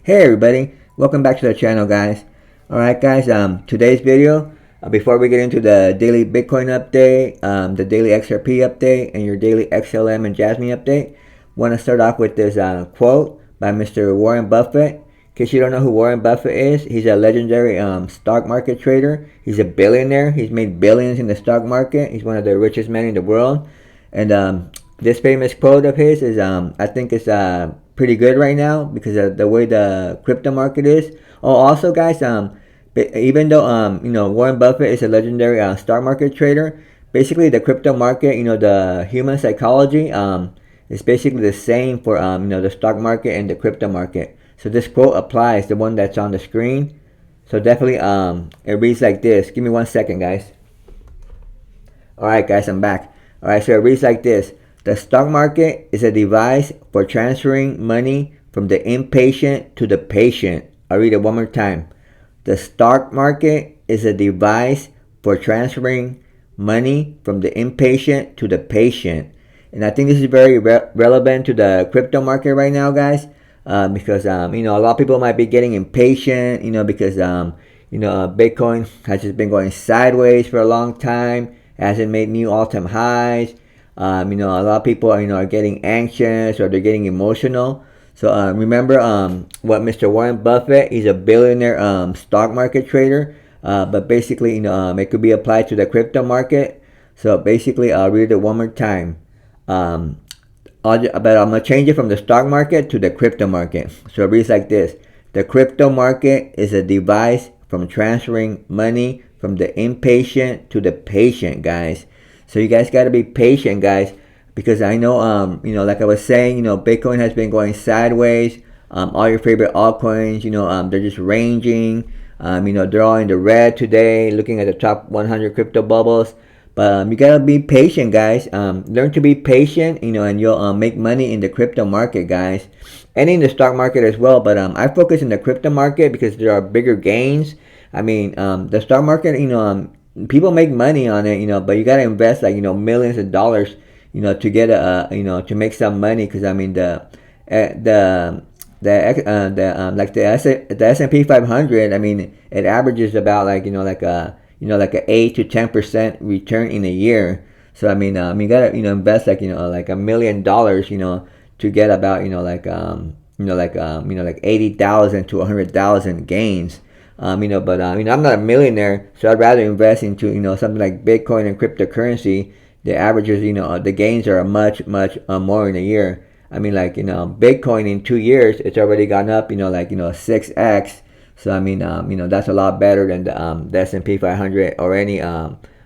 Hey everybody, welcome back to the channel, guys. Alright guys, today's video, before we get into the daily Bitcoin update, the daily XRP update, and your daily XLM and Jasmy update, want to start off with this quote by Mr. Warren Buffett. In case you don't know who Warren Buffett is, he's a legendary stock market trader. He's a billionaire. He's made billions in the stock market. He's one of the richest men in the world. And this famous quote of his is, I think it's pretty good right now because of the way the crypto market is. Oh, also guys, even though Warren Buffett is a legendary stock market trader, basically the crypto market, the human psychology is basically the same for the stock market and the crypto market. So this quote applies, the one that's on the screen. So definitely it reads like this. Give me 1 second, guys. Alright guys, I'm back. Alright, so it reads like this. The stock market is a device for transferring money from the impatient to the patient. I'll read it one more time. The stock market is a device for transferring money from the impatient to the patient. And I think this is very relevant to the crypto market right now, guys. Because a lot of people might be getting impatient, because Bitcoin has just been going sideways for a long time, hasn't made new all-time highs. A lot of people are getting anxious or they're getting emotional. So remember what Mr. Warren Buffett, he's a billionaire stock market trader, but basically it could be applied to the crypto market. So basically I'll read it one more time. But I'm going to change it from the stock market to the crypto market. So it reads like this. The crypto market is a device from transferring money from the impatient to the patient, guys. So you guys got to be patient, guys, because I know, like I was saying, Bitcoin has been going sideways. All your favorite altcoins, they're just ranging. They're all in the red today, looking at the top 100 crypto bubbles. But you gotta be patient, guys. Learn to be patient, and you'll make money in the crypto market, guys, and in the stock market as well. But I focus in the crypto market because there are bigger gains. The stock market, people make money on it, but you gotta invest like millions of dollars, to get to make some money. Because the S&P 500, it averages about like like a 8 to 10% return in a year. So you gotta invest like like $1 million to get about like 80,000 to 100,000 gains. But I'm not a millionaire, so I'd rather invest into something like Bitcoin and cryptocurrency. The averages, the gains are much more in a year. Bitcoin in 2 years, it's already gone up 6x. So that's a lot better than the S&P 500 or any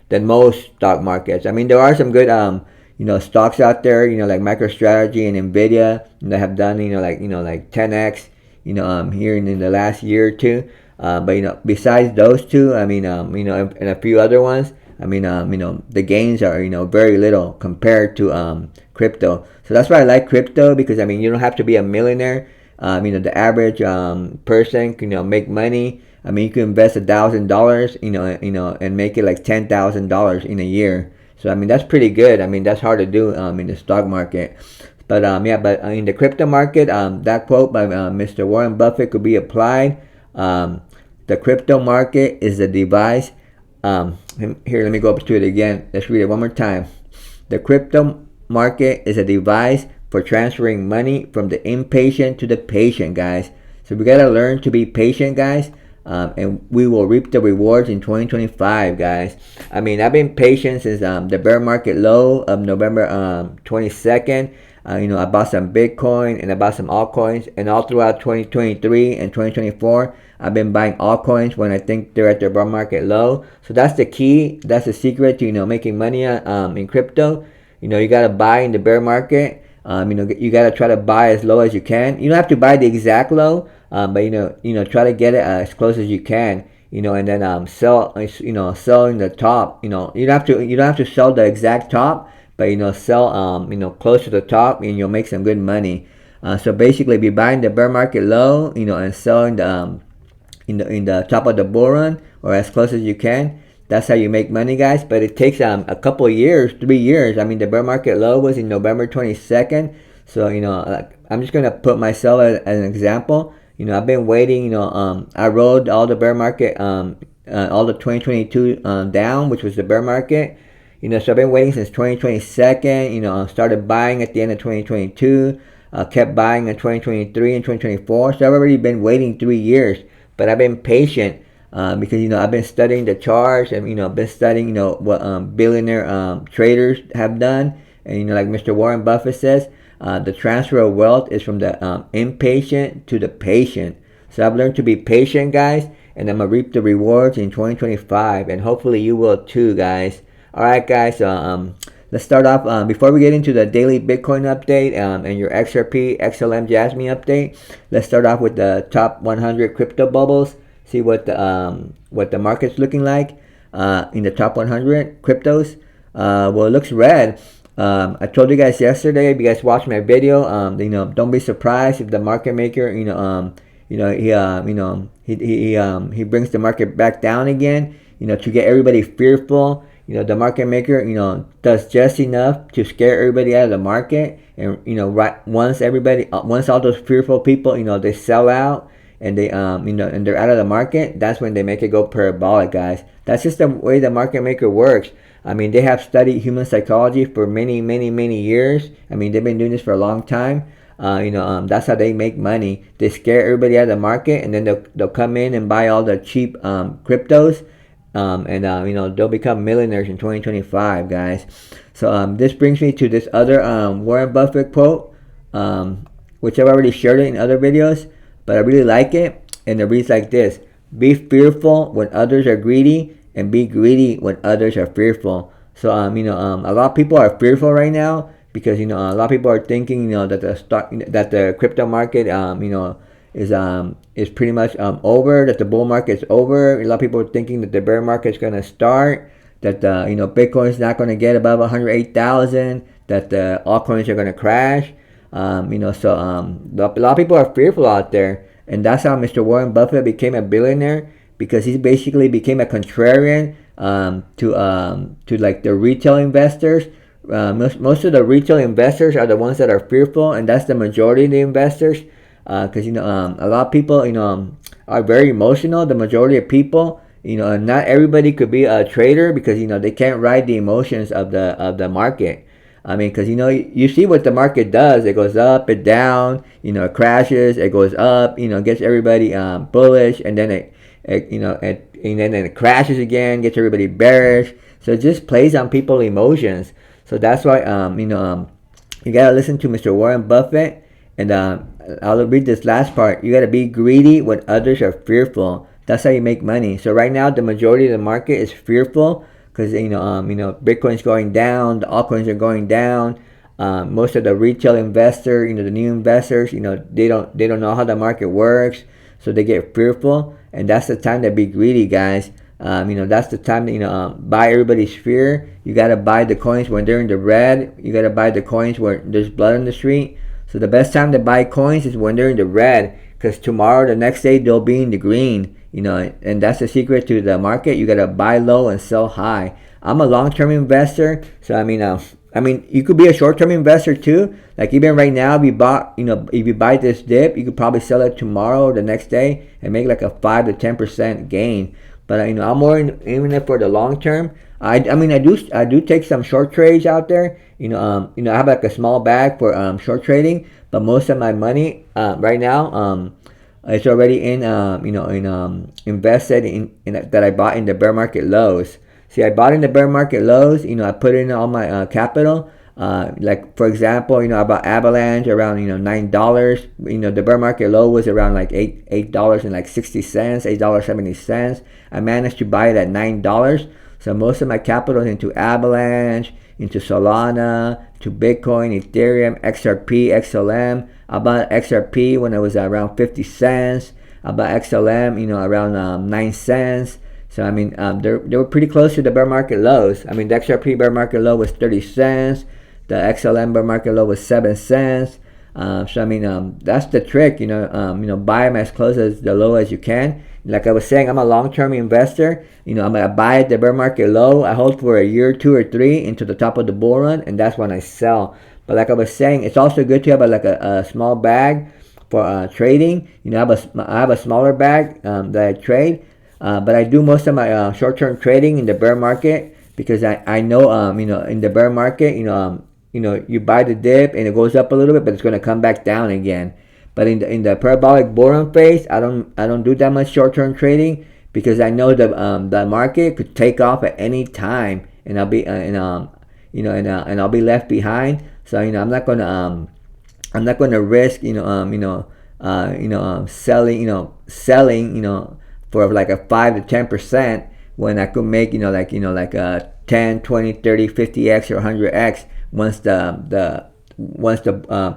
than most stock markets. There are some good stocks out there, like MicroStrategy and Nvidia, that have done like 10x here in the last year or two. But besides those two, and a few other ones, the gains are very little compared to crypto. So that's why I like crypto, because you don't have to be a millionaire. The average person can make money. You can invest $1,000, and make it like $10,000 in a year. So that's pretty good. That's hard to do in the stock market. But in the crypto market, that quote by Mr. Warren Buffett could be applied. The crypto market is a device. Here, let me go up to it again. Let's read it one more time. The crypto market is a device for transferring money from the impatient to the patient, guys. So we gotta learn to be patient, guys, and we will reap the rewards in 2025, guys. I've been patient since the bear market low of November 22nd. I bought some Bitcoin and I bought some altcoins, and all throughout 2023 and 2024, I've been buying altcoins when I think they're at their bear market low. So that's the key. That's the secret to making money in crypto. You gotta buy in the bear market. You gotta try to buy as low as you can. You don't have to buy the exact low, but try to get it as close as you can. And then sell. Sell in the top. You don't have to sell the exact top, but sell close to the top, and you'll make some good money. So basically, be buying the bear market low, and selling the in the top of the bull run, or as close as you can. That's how you make money, guys. But it takes a couple of years, 3 years. The bear market low was in November 22nd. So I'm just gonna put myself as an example. I've been waiting. I rode all the bear market, all the 2022 down, which was the bear market. So I've been waiting since 2022. Started buying at the end of 2022. Kept buying in 2023 and 2024. So I've already been waiting 3 years, but I've been patient. Because I've been studying the charts, and been studying what billionaire traders have done, and like Mr. Warren Buffett says, the transfer of wealth is from the impatient to the patient. So I've learned to be patient, guys, and I'm gonna reap the rewards in 2025, and hopefully you will too, guys. All right, guys. Let's start off. Before we get into the daily Bitcoin update and your XRP, XLM, Jasmy update, let's start off with the top 100 crypto bubbles. See what the market's looking like in the top 100 cryptos. Well, it looks red. I told you guys yesterday. If you guys watched my video, don't be surprised if the market maker, he brings the market back down again. To get everybody fearful. The market maker, does just enough to scare everybody out of the market, and right once all those fearful people, they sell out. And they and they're out of the market, that's when they make it go parabolic, guys. That's just the way the market maker works. They have studied human psychology for many years. They've been doing this for a long time. That's how they make money. They scare everybody out of the market, and then they'll come in and buy all the cheap cryptos, and they'll become millionaires in 2025, guys. So this brings me to this other Warren Buffett quote, which I've already shared it in other videos. But I really like it, and it reads like this: be fearful when others are greedy, and be greedy when others are fearful. So a lot of people are fearful right now because a lot of people are thinking that the crypto market is pretty much over, that the bull market is over. A lot of people are thinking that the bear market is gonna start, that Bitcoin is not gonna get above 108,000, that the altcoins are gonna crash. A lot of people are fearful out there, and that's how Mr. Warren Buffett became a billionaire, because he basically became a contrarian to like the retail investors. Most of the retail investors are the ones that are fearful, and that's the majority of the investors. Because a lot of people are very emotional. The majority of people, not everybody could be a trader, because they can't ride the emotions of the market. Because you see what the market does. It goes up and down. It crashes. It goes up. Gets everybody bullish, and then it crashes again. Gets everybody bearish. So it just plays on people's emotions. So that's why you gotta listen to Mr. Warren Buffett, and I'll read this last part. You gotta be greedy when others are fearful. That's how you make money. So right now, the majority of the market is fearful. Because Bitcoin's going down, the altcoins are going down. Most of the retail investors, the new investors, they don't know how the market works, so they get fearful, and that's the time to be greedy, guys. That's the time to buy everybody's fear. You gotta buy the coins when they're in the red. You gotta buy the coins where there's blood in the street. So the best time to buy coins is when they're in the red, because tomorrow, the next day, they'll be in the green. And that's the secret to the market. You gotta buy low and sell high. I'm a long-term investor, so you could be a short-term investor too. Like even right now, if you buy this dip, you could probably sell it tomorrow or the next day and make like a 5 to 10% gain. But I'm more in for the long term. I do take some short trades out there. I have like a small bag for short trading, but most of my money right now it's already invested in that I bought in the bear market lows. See, I bought in the bear market lows. I put in all my capital. Like for example, I bought Avalanche around $9. The bear market low was around like $8 and like 60 cents, $8.70. I managed to buy it at $9. So most of my capital is into Avalanche, into Solana, to Bitcoin, Ethereum, XRP, XLM. I bought XRP when it was around 50 cents. I bought XLM, around 9 cents. So they were pretty close to the bear market lows. The XRP bear market low was 30 cents. The XLM bear market low was 7 cents. That's the trick. Buy them as close as the low as you can. Like I was saying, I'm a long-term investor. I'm gonna buy at the bear market low. I hold for a year, 2 or 3 into the top of the bull run, and that's when I sell. But like I was saying, it's also good to have a small bag for trading. You know, I have a smaller bag that I trade, but I do most of my short-term trading in the bear market because I know you know, in the bear market, you know, you buy the dip and it goes up a little bit, but it's going to come back down again. But in the parabolic bull run phase, I don't do that much short-term trading because I know the market could take off at any time, and I'll be you know, and I'll be left behind. So you know, I'm not gonna risk selling for like a 5 to 10% when I could make like a 10, 20, 30, 50x or 100x once the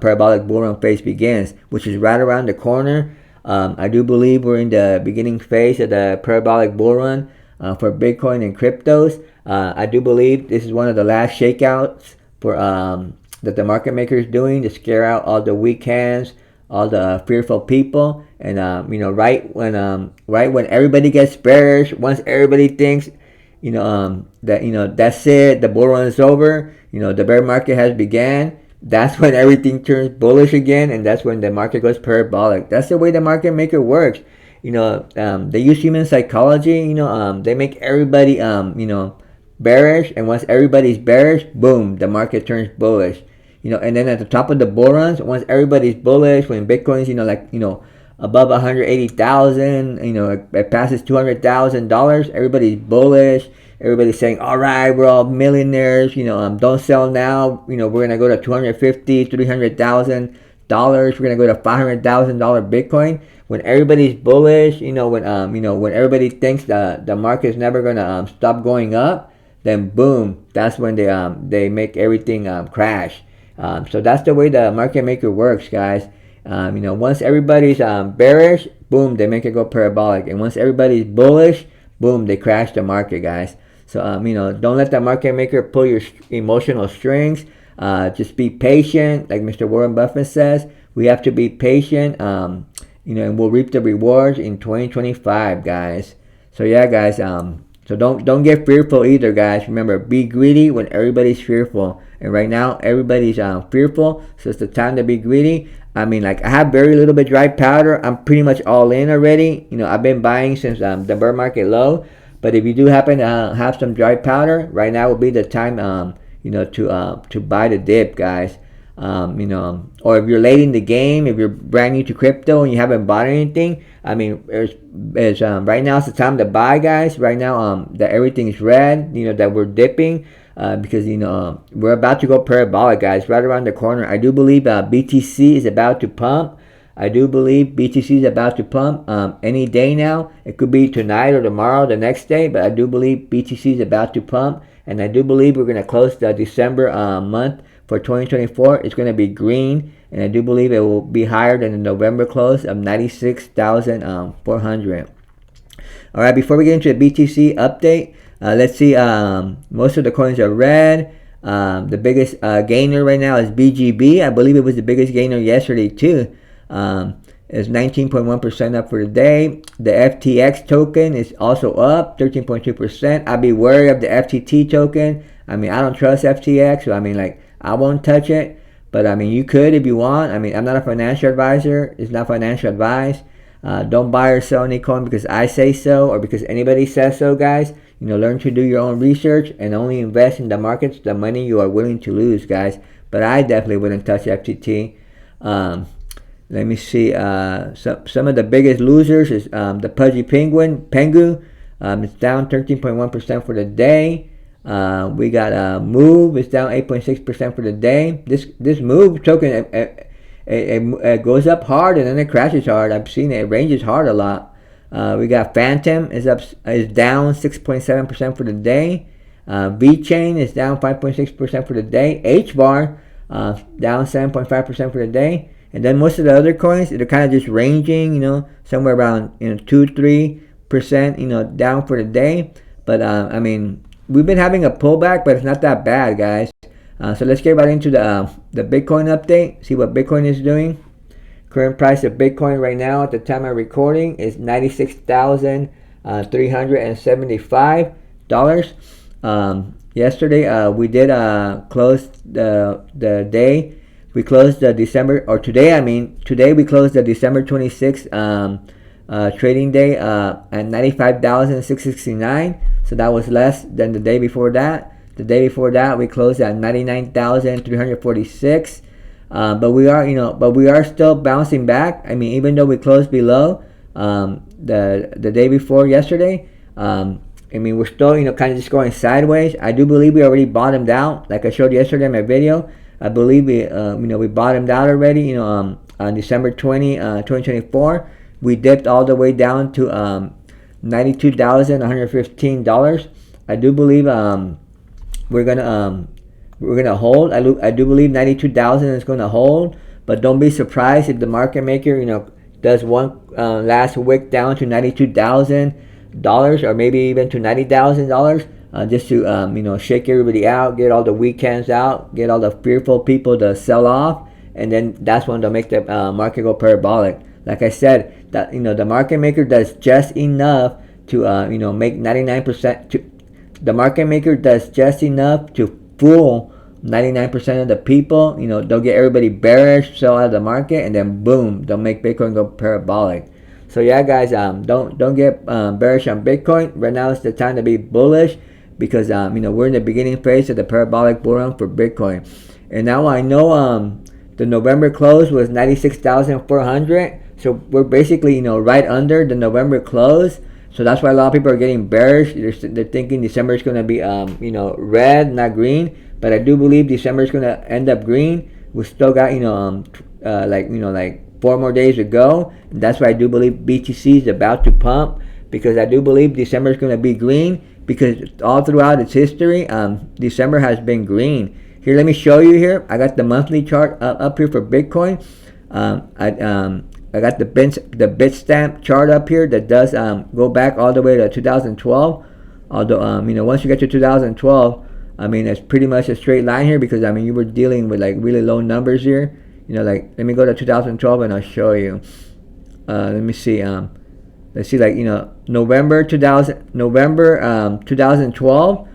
parabolic bull run phase begins, which is right around the corner. I do believe we're in the beginning phase of the parabolic bull run for Bitcoin and cryptos. I do believe this is one of the last shakeouts for that the market maker is doing to scare out all the weak hands, all the fearful people, and right when everybody gets bearish, once everybody thinks that that's it, the bull run is over, the bear market has began. That's when everything turns bullish again, and that's when the market goes parabolic. That's the way the market maker works. They use human psychology. They make everybody bearish, and once everybody's bearish, boom, the market turns bullish. And then at the top of the bull runs, once everybody's bullish, when Bitcoin's above 180,000, it passes $200,000, everybody's bullish. Everybody's saying, all right, we're all millionaires, don't sell now, we're gonna go to $250,000, $300,000, we're gonna go to $500,000 Bitcoin. When everybody's bullish, when everybody thinks the market's never gonna stop going up, then boom, that's when they make everything crash. So that's the way the market maker works, guys. Once everybody's bearish, boom, they make it go parabolic, and once everybody's bullish, boom, they crash the market, guys. So don't let the market maker pull your emotional strings. Just be patient, like Mr. Warren Buffett says. We have to be patient, and we'll reap the rewards in 2025, guys. So yeah, guys. So don't get fearful either, guys. Remember, be greedy when everybody's fearful. And right now, everybody's fearful, so it's the time to be greedy. I have very little bit dry powder. I'm pretty much all in already. I've been buying since the bear market low. But if you do happen to have some dry powder, right now will be the time, to buy the dip, guys. Or if you're late in the game, if you're brand new to crypto and you haven't bought anything, it's right now it's the time to buy, guys. Right now, that everything is red, that we're dipping, because we're about to go parabolic, guys, right around the corner. I do believe BTC is about to pump. I do believe BTC is about to pump any day now. It could be tonight or tomorrow, the next day, but I do believe BTC is about to pump, and I do believe we're going to close the December month for 2024. It's going to be green, and I do believe it will be higher than the November close of 96,400. All right, before we get into the BTC update, let's see. Most of the coins are red. The biggest gainer right now is BGB. I believe it was the biggest gainer yesterday too. Is 19.1% up for the day. The FTX token is also up 13.2%. I'd be wary of the FTT token. I don't trust FTX, so I won't touch it. But you could if you want. I'm not a financial advisor. It's not financial advice. Don't buy or sell any coin because I say so or because anybody says so, guys. Learn to do your own research and only invest in the markets the money you are willing to lose, guys. But I definitely wouldn't touch FTT. Let me see. Some of the biggest losers is the Pudgy Pengu. It's down 13.1% for the day. We got Move. It's down 8.6% for the day. This Move token it goes up hard and then it crashes hard. I've seen it. It ranges hard a lot. We got Phantom is down 6.7% for the day. VeChain is down 5.6% for the day. HBAR down 7.5% for the day. And then most of the other coins, they're kind of just ranging, somewhere around 2-3%, down for the day. But we've been having a pullback, but it's not that bad, guys. So let's get right into the Bitcoin update. See what Bitcoin is doing. Current price of Bitcoin right now at the time of recording is $96,375. Yesterday we did close the day we closed the December, or today, today we closed the December 26th trading day at 95,669. So that was less than the day before that. The day before that, we closed at 99,346. But we are still bouncing back. I mean, even though we closed below the day before yesterday, I mean, we're still kind of just going sideways. I do believe we already bottomed out, like I showed yesterday in my video. I believe we we bottomed out already. On December 20, 2024, we dipped all the way down to $92,115. I do believe we're gonna hold. I do believe 92,000 is gonna hold, but don't be surprised if the market maker does one last wick down to $92,000 or maybe even to $90,000. Just to shake everybody out, get all the weak hands out, get all the fearful people to sell off, and then that's when they'll make the market go parabolic. Like I said, that the market maker does just enough to make 99%. The market maker does just enough to fool 99% of the people. They'll get everybody bearish, sell out of the market, and then boom, they'll make Bitcoin go parabolic. So yeah, guys, don't get bearish on Bitcoin. Right now is the time to be bullish, because we're in the beginning phase of the parabolic bull run for Bitcoin. And now I know the November close was 96,400, so we're basically right under the November close. So that's why a lot of people are getting bearish. They're thinking December is going to be red, not green. But I do believe December is going to end up green. We still got like 4 more days to go. And that's why I do believe BTC is about to pump, because I do believe December is going to be green, because all throughout its history, December has been green. Here, let me show you here. I got the monthly chart up here for Bitcoin. I got the Bitstamp chart up here that does go back all the way to 2012. Although once you get to 2012, it's pretty much a straight line here, because you were dealing with like really low numbers here. Like, let me go to 2012 and I'll show you. Let me see. Let's see, like November 2012.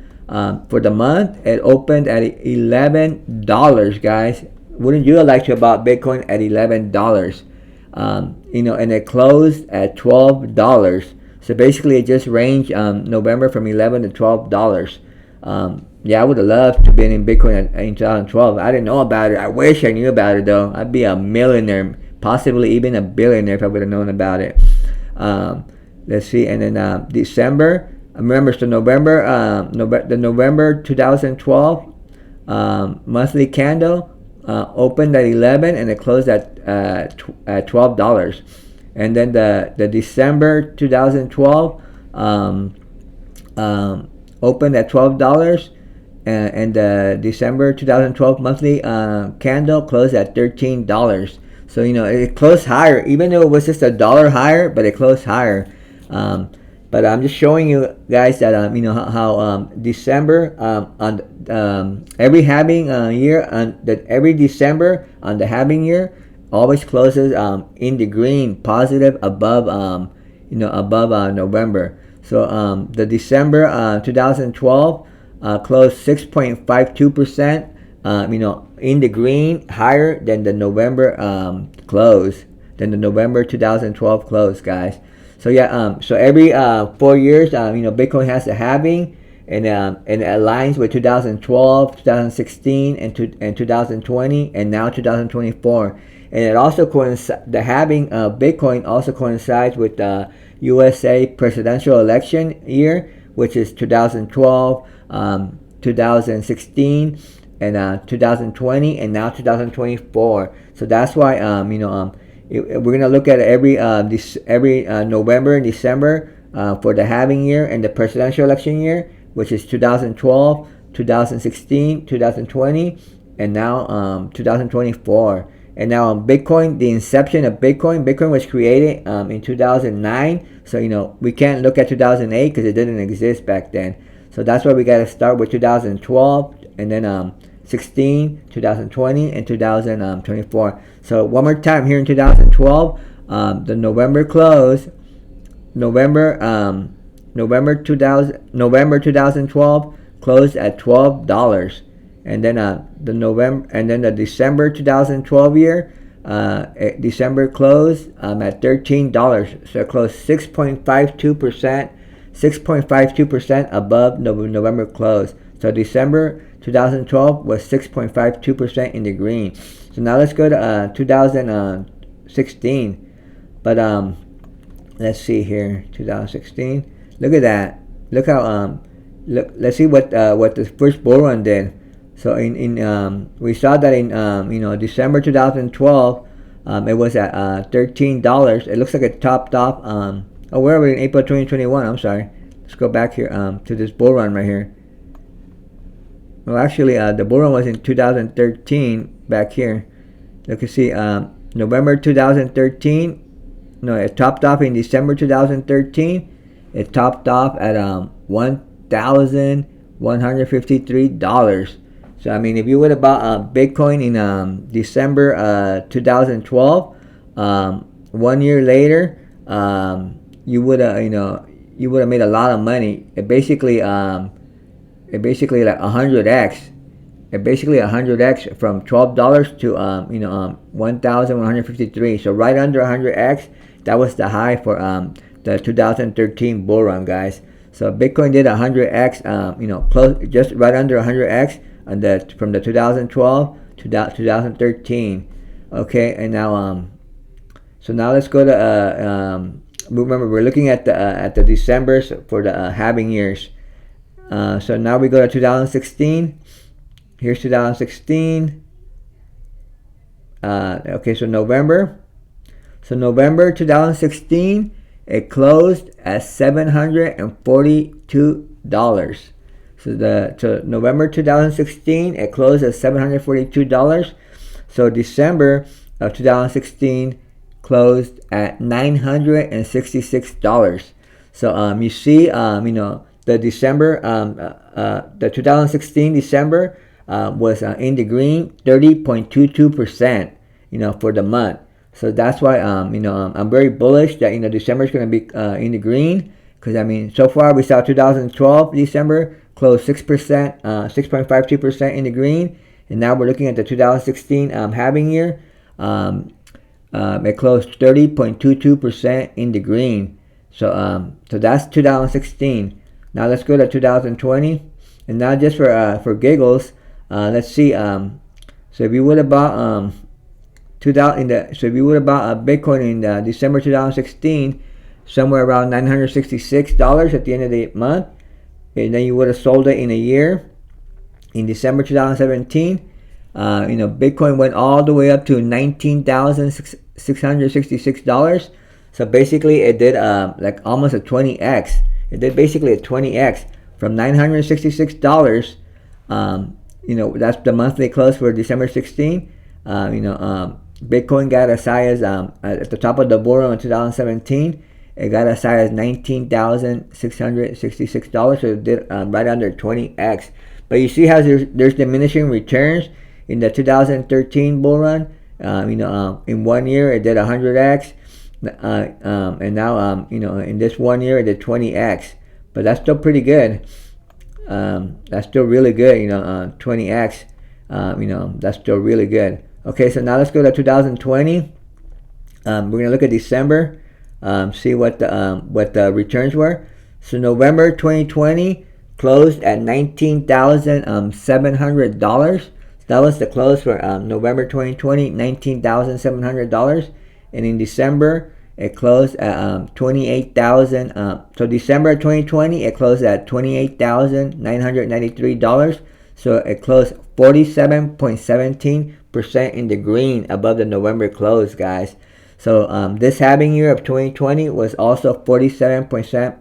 For the month, it opened at $11, guys. Wouldn't you like to have bought Bitcoin at $11? And it closed at $12. So basically, it just ranged November from $11 to $12. Yeah, I would have loved to be in Bitcoin in 2012. I didn't know about it. I wish I knew about it, though. I'd be a millionaire, possibly even a billionaire if I would have known about it. Let's see, and then December. Remember, so the November 2012 monthly candle opened at 11 and it closed at $12. And then the December 2012 opened at $12, and the December 2012 monthly candle closed at $13. So it closed higher, even though it was just $1 higher, but it closed higher. But I'm just showing you guys that how December on every halving year, that every December on the halving year always closes in the green, positive, above above November. So the December 2012 closed 6.52%, in the green, higher than the November close, than the November 2012 close, guys. So yeah, so every 4 years, Bitcoin has a halving, and it aligns with 2012, 2016, and 2020, and now 2024. And it also the halving of Bitcoin also coincides with the USA presidential election year, which is 2012, 2016, and 2020, and now 2024. So that's why we're gonna look at every November and December for the halving year and the presidential election year, which is 2012, 2016, 2020, and now 2024. And now on Bitcoin, the inception of Bitcoin was created in 2009. So we can't look at 2008 because it didn't exist back then. So that's why we got to start with 2012, and then 16, 2020, and 2024. So one more time, here in 2012, the November close, November 2012 closed at $12, and then the December 2012 year, December closed at $13, so it closed 6.52% above November close. So December 2012 was 6.52% in the green. So now let's go to 2016. But let's see here, 2016. Look at that. Look how let's see what the first bull run did. So we saw that in December 2012, it was at $13. It looks like it topped off. Where are we in April 2021? I'm sorry. Let's go back here to this bull run right here. Well, actually, the bull run was in 2013 back here. You can see November 2013. No, it topped off in December 2013. It topped off at $1,153. So I mean, if you would have bought Bitcoin in December 2012, 1 year later, you would have made a lot of money. It basically like 100x. It basically 100x from $12 to $1,153. So right under 100x. That was the high for the 2013 bull run, guys. So Bitcoin did 100x, close just right under 100x from the 2012 to 2013. Okay, and now so now let's go to remember we're looking at the Decembers for the halving years. So now we go to 2016. Here's 2016. Okay, so November 2016, it closed at $742. So November 2016, it closed at $742. So December of 2016 closed at $966. So you see, the December, the 2016 December was in the green, 30.22%, for the month. So that's why I'm very bullish that December is going to be in the green, because I mean so far we saw 2012 December close 6%, 6.52% in the green, and now we're looking at the 2016 halving year. It closed 30.22% in the green. So that's 2016. Now let's go to 2020, and now just for giggles, let's see. So if you would have bought Bitcoin in December 2016, somewhere around $966 at the end of the month, and then you would have sold it in a year. In December 2017, Bitcoin went all the way up to $19,666. So basically, it did like almost a 20x. It did basically a 20x from $966. That's the monthly close for December 16. Bitcoin got as high as at the top of the bull run in 2017. It got as high as $19,666. So it did right under 20x. But you see how there's diminishing returns in the 2013 bull run. In 1 year it did 100x, and now in this 1 year it did 20x. But that's still pretty good. That's still really good. 20x. That's still really good. Okay, so now let's go to 2020. We're gonna look at December. See what the returns were. So November 2020 closed at $19,700. That was the close for November 2020, $19,700. And in December, it closed at 28,000. So December 2020, it closed at $28,993. So it closed 47.17% in the green above the November close, guys. So this halving year of 2020 was also 47%.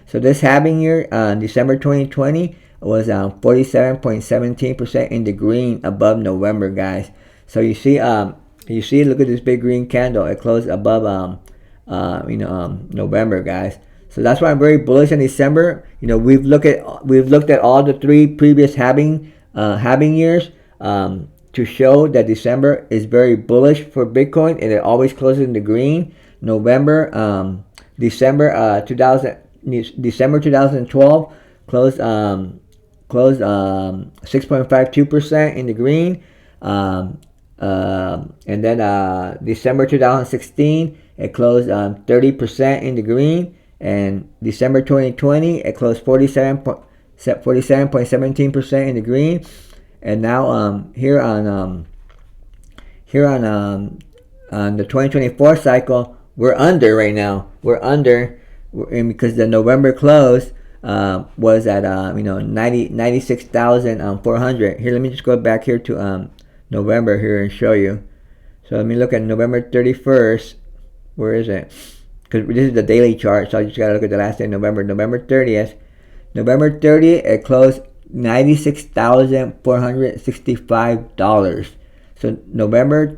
So this halving year, December 2020, was 47.17% in the green above November, guys. So you see, look at this big green candle. It closed above November, guys. So that's why I'm very bullish in December. We've looked at all the three previous halving years to show that December is very bullish for Bitcoin, and it always closes in the green. December 2012 closed closed 6.52% in the green. And then December 2016, it closed 30% in the green. And December 2020, it closed 47.17% in the green. And now here on the 2024 cycle, we're under right now. We're under, and because the November close was at 96,400. Here, let me just go back here to November here and show you. So let me look at November 31st. Where is it? Because this is the daily chart, so I just gotta look at the last day, November 30th. November 30th, it closed $96,465. So November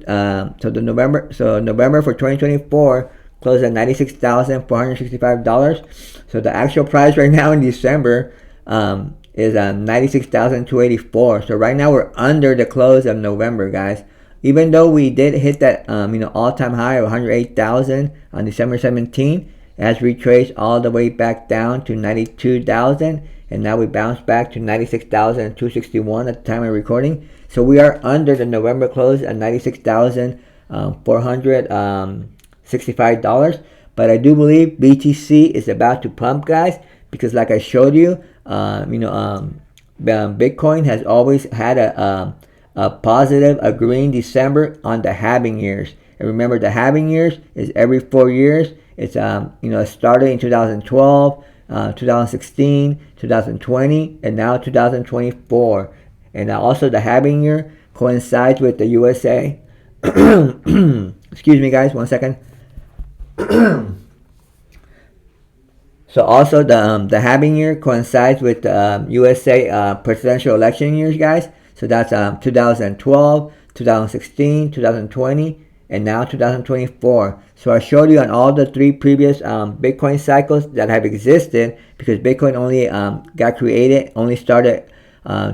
for 2024 closed at $96,465. So the actual price right now in December is $96,284. So right now we're under the close of November, guys. Even though we did hit that all-time high of 108,000 on December 17th, it has retraced all the way back down to 92,000, and now we bounced back to 96,261 at the time of recording. So we are under the November close at $96,465. But I do believe BTC is about to pump, guys, because like I showed you, Bitcoin has always had a positive, a green December on the halving years. And remember, the halving years is every 4 years. It's it started in 2012, 2016, 2020, and now 2024. And also the halving year coincides with the USA. Excuse me, guys, 1 second. So also the halving year coincides with the USA presidential election years, guys. So that's 2012, 2016, 2020, and now 2024. So I showed you on all the 3 previous Bitcoin cycles that have existed, because Bitcoin only got created, only started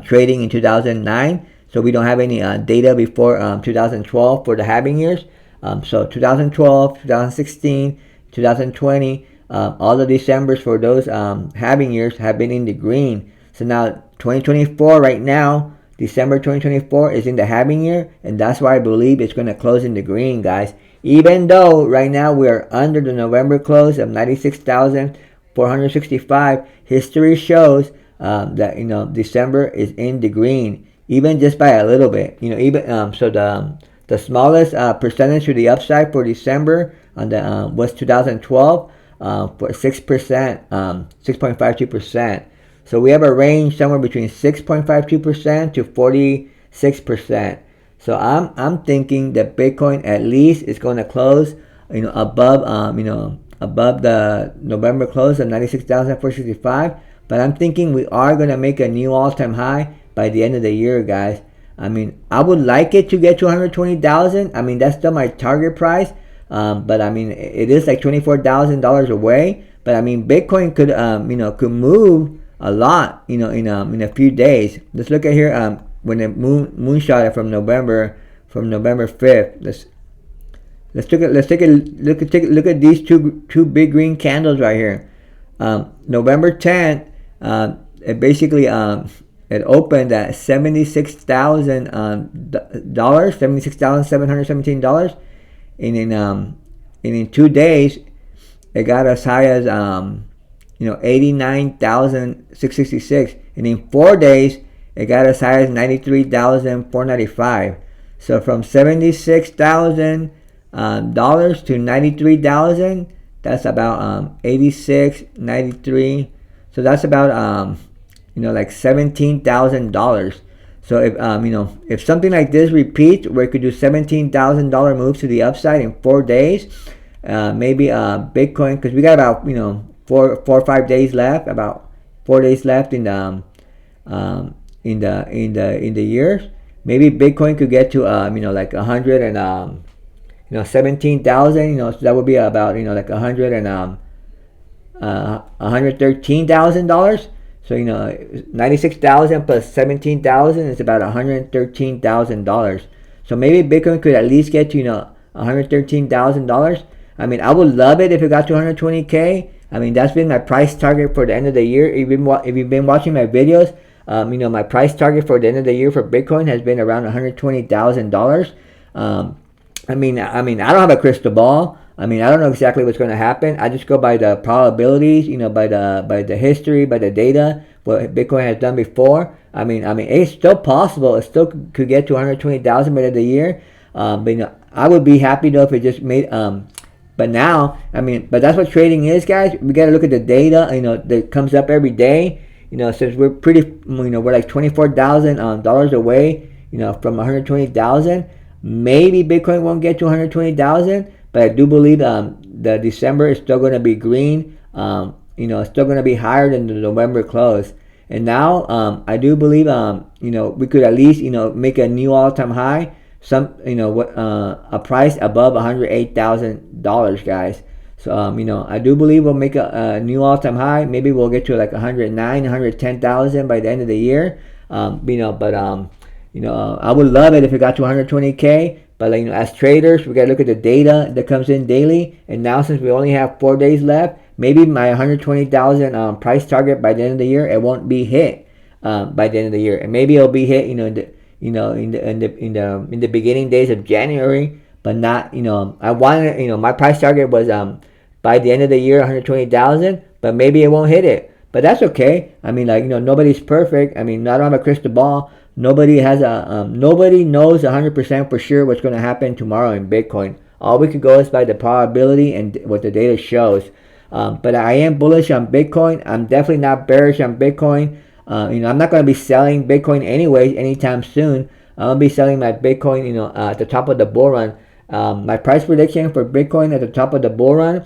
trading in 2009. So we don't have any data before 2012 for the halving years. So 2012, 2016, 2020, all the Decembers for those halving years have been in the green. So now 2024 right now, December 2024 is in the halving year, and that's why I believe it's going to close in the green, guys. Even though right now we are under the November close of 96,465, history shows that December is in the green, even just by a little bit. So the smallest percentage to the upside for December on the was 2012 for 6%, 6.52%. So we have a range somewhere between 6.52% to 46%. So I'm thinking that Bitcoin at least is going to close above above the November close of 96,465. But I'm thinking we are going to make a new all-time high by the end of the year, guys. I mean, I would like it to get to 120,000. I mean, that's still my target price. But I mean, it is like $24,000 away. But I mean, Bitcoin could could move a lot, in a few days. Let's look at here when the moonshot from November 5th. Let's take a look at these two big green candles right here. November 10th, it basically it opened at $76,000 $76,717, and in 2 days it got as high as 89,666, and in 4 days it got as high as 93,495. So from $76,000 to 93,000, that's about 86, 93. So that's about like $17,000. So if something like this repeats, where it could do $17,000 moves to the upside in 4 days, maybe Bitcoin, because we got about 4 or 5 days left, about 4 days left in the years. Maybe Bitcoin could get to like 100 and 17,000. So that would be about like 100 and $113,000. So 96,000 plus 17,000 is about $113,000. So maybe Bitcoin could at least get to $113,000. I mean, I would love it if it got to 120K. I mean, that's been my price target for the end of the year. If you've been watching my videos, My price target for the end of the year for Bitcoin has been around $120,000. I don't have a crystal ball. I don't know exactly what's going to happen. I just go by the probabilities, by the history, by the data, what Bitcoin has done before. It's still possible. It still could get to 120,000 by the end of the year. But I would be happy though if it just made. But now, but that's what trading is, guys. We got to look at the data, that comes up every day. Since we're we're like $24,000 away, from 120,000. Maybe Bitcoin won't get to 120,000, but I do believe the December is still going to be green. It's still going to be higher than the November close. And now I do believe we could at least make a new all-time high. A price above $108,000, guys. So I do believe we'll make a new all-time high. Maybe we'll get to like 110,000 by the end of the year. I would love it if it got to 120K. But as traders, we gotta look at the data that comes in daily. And now, since we only have 4 days left, maybe my 120,000 price target by the end of the year, it won't be hit by the end of the year. And maybe it'll be hit, in the beginning days of January. But not, I wanted, my price target was by the end of the year 120,000. But maybe it won't hit it. But that's okay. Nobody's perfect. I don't have a crystal ball. Nobody knows 100% for sure what's going to happen tomorrow in Bitcoin. All we could go is by the probability and what the data shows. But I am bullish on Bitcoin. I'm definitely not bearish on Bitcoin. I'm not going to be selling Bitcoin anyways anytime soon. I'm going to be selling my Bitcoin, at the top of the bull run. My price prediction for Bitcoin at the top of the bull run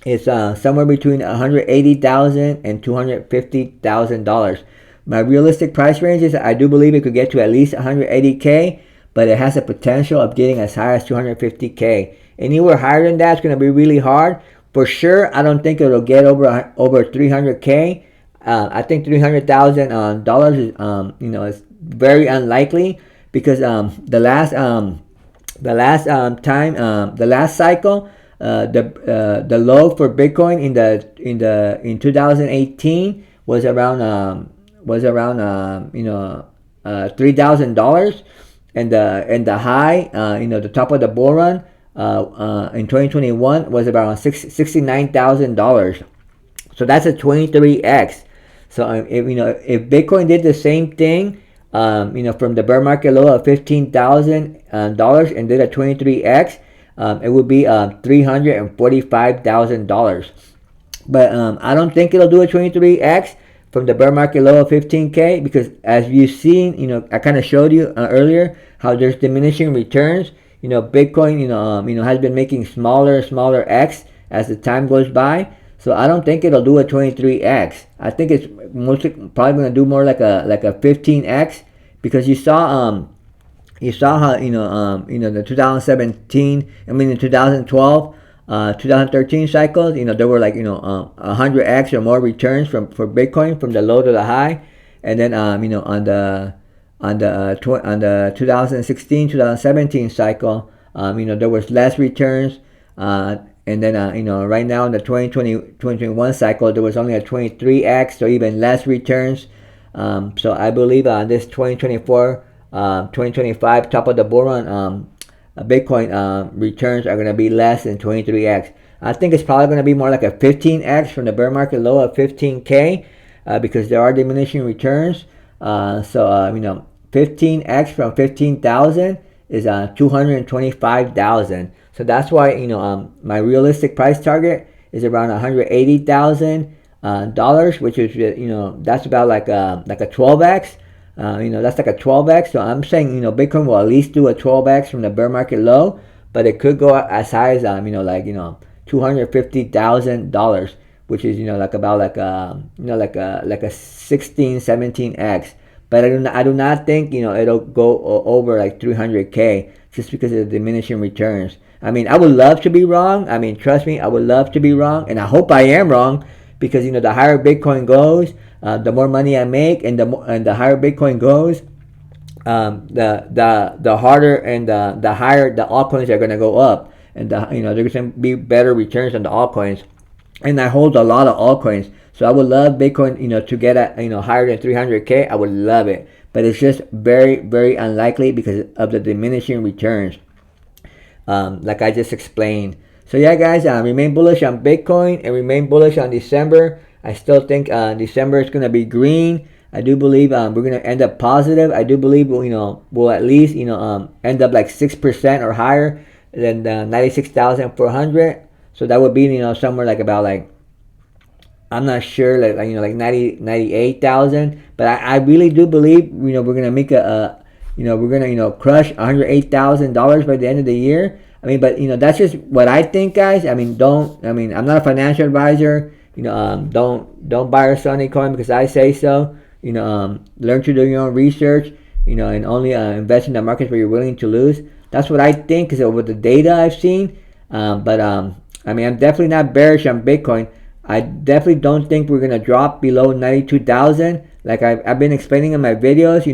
is somewhere between $180,000 and $250,000. My realistic price range is I do believe it could get to at least 180K, but it has a potential of getting as high as 250K. Anywhere higher than that is going to be really hard. For sure, I don't think it'll get over 300K. I think $300,000 is is very unlikely because the last cycle, the low for Bitcoin in 2018 was around $3,000, and the high, the top of the bull run in 2021 was around $69,000. So that's a 23x. So if Bitcoin did the same thing, from the bear market low of $15,000 and did a 23x, it would be $345,000. But I don't think it'll do a 23x from the bear market low of 15K, because as you've seen, I kind of showed you earlier how there's diminishing returns. Bitcoin, has been making smaller and smaller X as the time goes by. So I don't think it'll do a 23x. I think it's probably going to do more like a 15x, because you saw how the 2017, the 2012, 2013 cycles, there were 100x or more returns for Bitcoin from the low to the high. And then on the 2016, 2017 cycle, there was less returns. And then right now in the 2021 cycle, there was only a 23x, so even less returns. So I believe this 2024, 2025 top of the bull run, Bitcoin returns are going to be less than 23x. I think it's probably going to be more like a 15x from the bear market low of 15K, because there are diminishing returns. 15x from 15,000 is 225,000. So that's why my realistic price target is around $180,000, which is that's about like a 12x. That's like a 12x. So I'm saying Bitcoin will at least do a 12x from the bear market low, but it could go as high as $250,000, which is about a 16, 17x. But I do not think it'll go over like 300K, just because of the diminishing returns. I would love to be wrong. Trust me, I would love to be wrong, and I hope I am wrong, because the higher Bitcoin goes, the more money I make, and the higher Bitcoin goes, the harder and the higher the altcoins are going to go up, and there's going to be better returns on the altcoins. And I hold a lot of altcoins, So I would love Bitcoin, to get at, higher than 300K. I would love it, but it's just very, very unlikely because of the diminishing returns, like I just explained. So yeah, guys, remain bullish on Bitcoin and remain bullish on December. I still think December is gonna be green. I do believe we're gonna end up positive. I do believe we'll at least end up like 6% or higher than the 96,400. So that would be somewhere like about like, I'm not sure, like 98,000. But I really do believe we're gonna make we're gonna crush $108,000 by the end of the year. I mean, but that's just what I think, guys. I mean, I'm not a financial advisor. Don't buy or sell any coin because I say so. Learn to do your own research. And only invest in the markets where you're willing to lose. That's what I think, because over the data I've seen. But I mean, I'm definitely not bearish on Bitcoin. I definitely don't think we're gonna drop below 92,000. Like I've been explaining in my videos.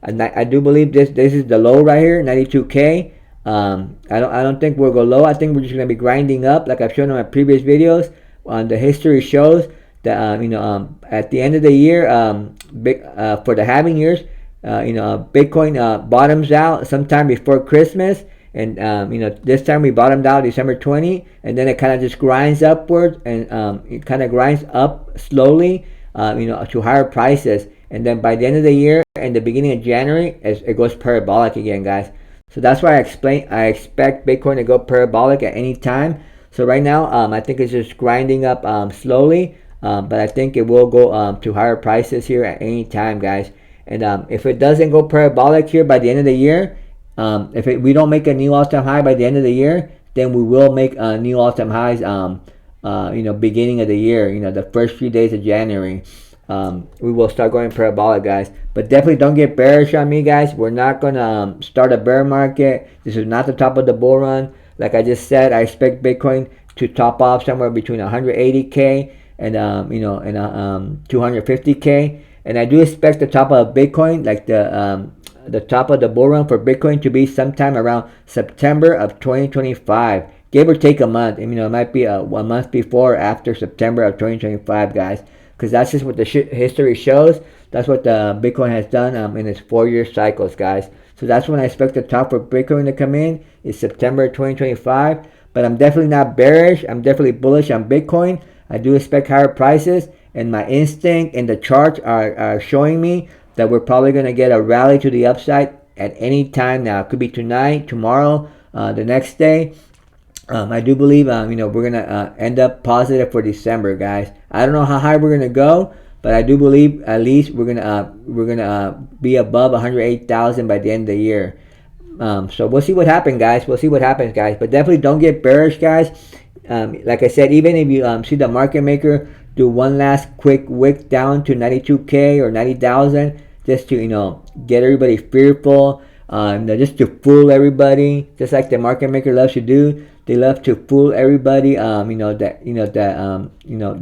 I do believe this is the low right here, 92K. I don't think we'll go low. I think we're just gonna be grinding up, like I've shown in my previous videos. The history shows that at the end of the year, for the halving years, Bitcoin bottoms out sometime before Christmas, and this time we bottomed out December 20, and then it kind of just grinds upwards, and it kind of grinds up slowly, to higher prices, and then by the end of the year and the beginning of January, it goes parabolic again, guys. So that's why I expect Bitcoin to go parabolic at any time. So right now, I think it's just grinding up slowly, but I think it will go to higher prices here at any time, guys. And if it doesn't go parabolic here by the end of the year, if we don't make a new all-time high by the end of the year, then we will make new all-time highs, beginning of the year, the first few days of January. We will start going parabolic, guys. But definitely don't get bearish on me, guys. We're not going to start a bear market. This is not the top of the bull run. Like I just said, I expect Bitcoin to top off somewhere between 180K and 250K. And I do expect the top of Bitcoin, like the top of the bull run for Bitcoin, to be sometime around September of 2025, give or take a month. It might be a month before or after September of 2025, guys, because that's just what the history shows. That's what the Bitcoin has done in its 4-year cycles, guys. So that's when I expect the top for Bitcoin to come in, is September 2025. But I'm definitely not bearish. I'm definitely bullish on Bitcoin. I do expect higher prices, and my instinct and the charts are showing me that we're probably going to get a rally to the upside at any time now. It could be tonight, tomorrow, the next day. I do believe we're going to end up positive for December, guys. I don't know how high we're going to go, but I do believe at least we're gonna be above 108,000 by the end of the year. So we'll see what happens, guys. We'll see what happens, guys. But definitely don't get bearish, guys. Like I said, even if you see the market maker do one last quick wick down to 92K or 90,000, just to get everybody fearful, just to fool everybody, just like the market maker loves to do. They love to fool everybody. They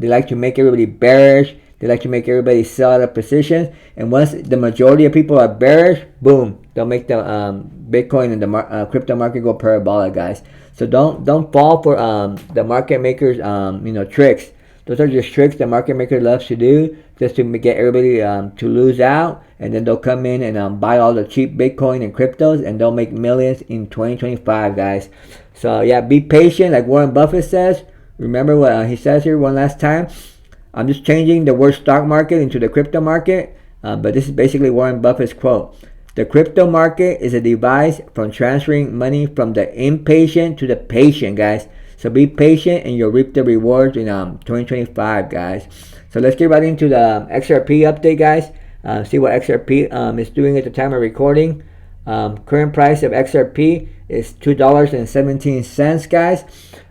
like to make everybody bearish. They like to make everybody sell out of positions. And once the majority of people are bearish, boom, they'll make the Bitcoin and the crypto market go parabolic, guys. So don't fall for the market makers tricks. Those are just tricks the market maker loves to do, just to get everybody to lose out, and then they'll come in and buy all the cheap Bitcoin and cryptos, and they'll make millions in 2025, guys. So yeah, be patient, like Warren Buffett says. Remember what he says here one last time. I'm just changing the word stock market into the crypto market, but this is basically Warren Buffett's quote. The crypto market is a device for transferring money from the impatient to the patient, guys. So be patient and you'll reap the rewards in 2025, guys. So let's get right into the XRP update, guys. See what XRP is doing at the time of recording. Current price of XRP is $2.17, guys.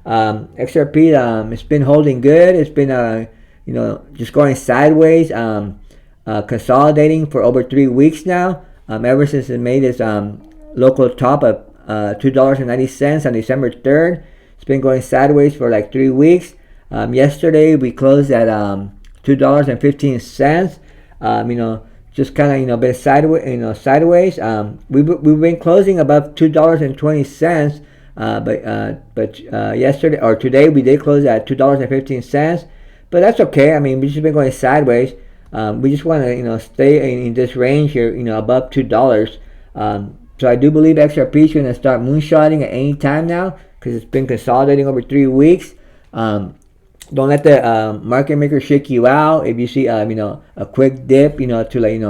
XRP, it's been holding good. It's been just going sideways, consolidating for over 3 weeks now. Ever since it made its local top of $2.90 on December 3rd. It's been going sideways for like 3 weeks. Yesterday we closed at $2.15. Just kind of been sideways. We've been closing above $2.20. But yesterday or today we did close at $2.15. but that's okay. I mean, we've just been going sideways. We just want to stay in this range here, above $2. So I do believe XRP is going to start moonshotting at any time now because it's been consolidating over 3 weeks. Don't let the market maker shake you out. If you see a quick dip to like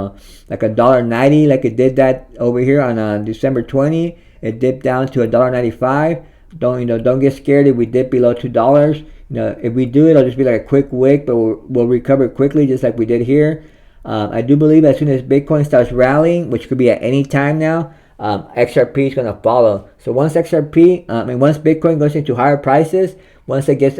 $1.90, like it did that over here on December 20, it dipped down to $1.95. Don't get scared if we dip below $2. If we do, it'll just be like a quick wick, but we'll recover quickly, just like we did here. I do believe as soon as Bitcoin starts rallying, which could be at any time now, XRP is going to follow. So once once Bitcoin goes into higher prices, once it gets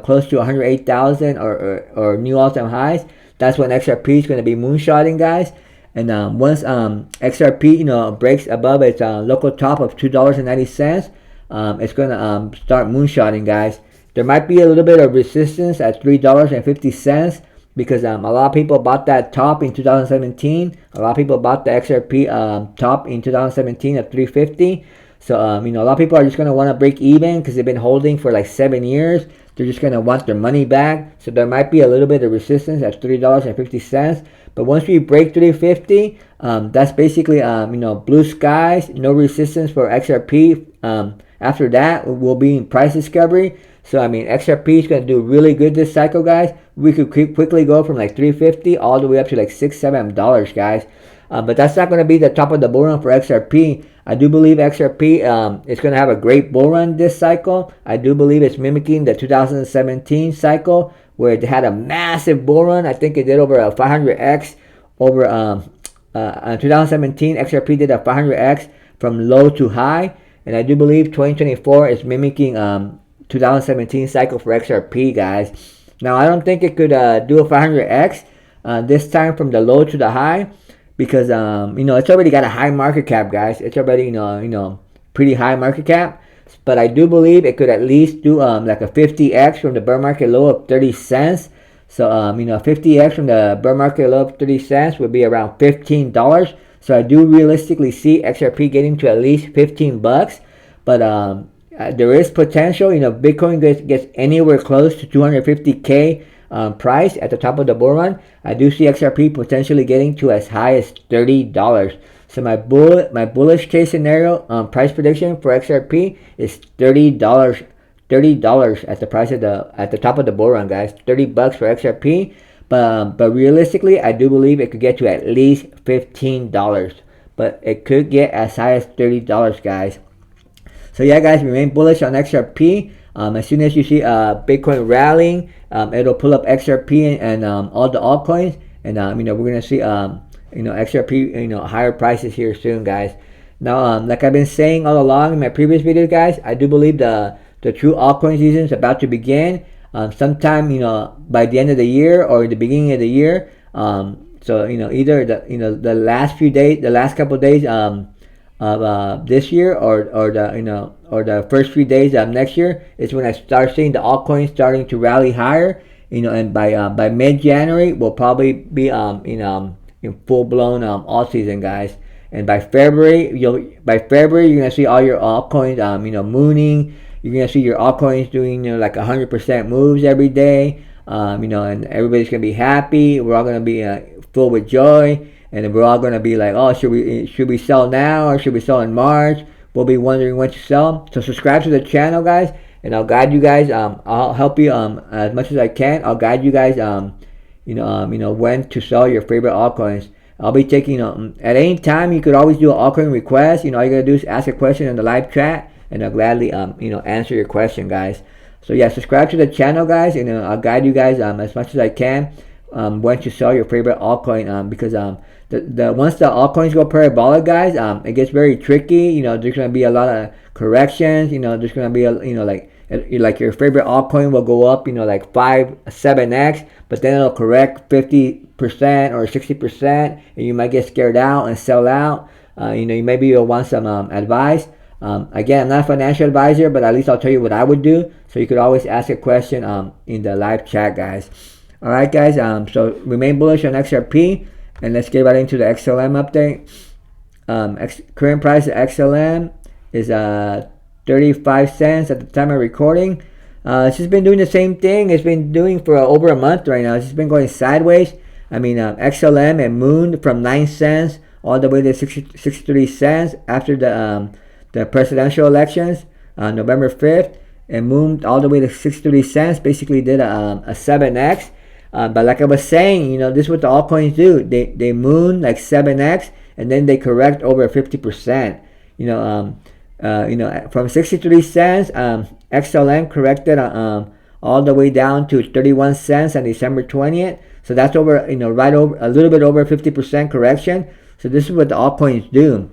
close to 108,000 or new all-time highs, that's when XRP is going to be moonshotting, guys. And once XRP breaks above its local top of $2.90, it's going to start moonshotting, guys. There might be a little bit of resistance at $3.50 because a lot of people bought that top in 2017. A lot of people bought the XRP top in 2017 at $3.50. So a lot of people are just going to want to break even because they've been holding for like 7 years. They're just going to want their money back. So there might be a little bit of resistance at $3.50. But once we break $3.50, that's basically blue skies, no resistance for XRP. After that, we'll be in price discovery. So XRP is going to do really good this cycle, guys. We could quickly go from like $3.50 all the way up to like $6-7, guys. But that's not going to be the top of the bull run for XRP. I do believe XRP is going to have a great bull run this cycle. I do believe it's mimicking the 2017 cycle where it had a massive bull run. I think it did over a 500x over 2017. XRP did a 500x from low to high, and I do believe 2024 is mimicking 2017 cycle for XRP, guys. Now I don't think it could do a 500x this time from the low to the high because it's already got a high market cap, guys. It's already pretty high market cap. But I do believe it could at least do like a 50x from the bear market low of 30 cents. So 50x from the bear market low of 30 cents would be around $15. So I do realistically see XRP getting to at least $15. But there is potential. Bitcoin gets anywhere close to 250K price at the top of the bull run. I do see XRP potentially getting to as high as $30. So my bullish case scenario price prediction for XRP is $30. $30 at the price at the top of the bull run, guys. $30 for XRP. But realistically, I do believe it could get to at least $15. But it could get as high as $30, guys. So yeah, guys, remain bullish on XRP. As soon as you see Bitcoin rallying, it'll pull up XRP and all the altcoins, and we're gonna see XRP higher prices here soon, guys. Now, like I've been saying all along in my previous videos, guys, I do believe the true altcoin season is about to begin. Sometime by the end of the year or the beginning of the year. So either the last few days, the last couple of days of this year or the first few days of next year is when I start seeing the altcoins starting to rally higher. And by mid-January we'll probably be in full-blown alt season, guys. And by February you're gonna see all your altcoins mooning. You're gonna see your altcoins doing like 100% moves every day. And everybody's gonna be happy. We're all gonna be full with joy, and we're all gonna be like, oh, should we sell now or should we sell in March? We'll be wondering when to sell. So subscribe to the channel, guys, and I'll guide you guys. I'll help you as much as I can. I'll guide you guys. When to sell your favorite altcoins. I'll be taking at any time. You could always do an altcoin request. All you gotta do is ask a question in the live chat, and I'll gladly answer your question, guys. So yeah, subscribe to the channel, guys, and I'll guide you guys as much as I can when to sell your favorite altcoin. Because the once the altcoins go parabolic, guys, it gets very tricky. There's gonna be a lot of corrections. There's gonna be like your favorite altcoin will go up, like 5-7x, but then it'll correct 50% or 60%, and you might get scared out and sell out. Maybe you'll want some advice. Again, I'm not a financial advisor, but at least I'll tell you what I would do. So you could always ask a question in the live chat, guys. All right, guys. So remain bullish on XRP, and let's get right into the XLM update. Current price of XLM is 35 cents at the time of recording. It's just been doing the same thing it's been doing for over a month right now. It's just been going sideways. I mean, XLM and Moon from 9 cents all the way to 63 cents after the presidential elections on November 5th, and Moon all the way to 63 cents. Basically did a 7x. But like I was saying, this is what the altcoins do. They moon like 7x, and then they correct over 50%. From 63 cents, XLM corrected all the way down to 31 cents on December 20th. So that's over, right over a little bit over 50% correction. So this is what the altcoins do.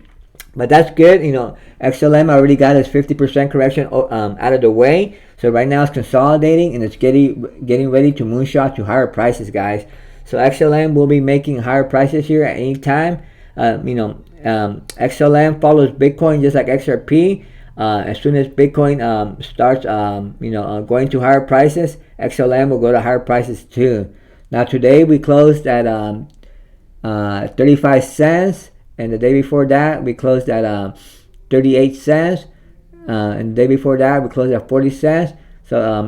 But that's good. XLM already got its 50% correction out of the way. So right now it's consolidating and it's getting ready to moonshot to higher prices, guys. So XLM will be making higher prices here at any time. XLM follows Bitcoin just like XRP. As soon as Bitcoin starts, going to higher prices, XLM will go to higher prices too. Now today we closed at 35 cents, and the day before that we closed at 38 cents, and the day before that we closed at 40 cents. So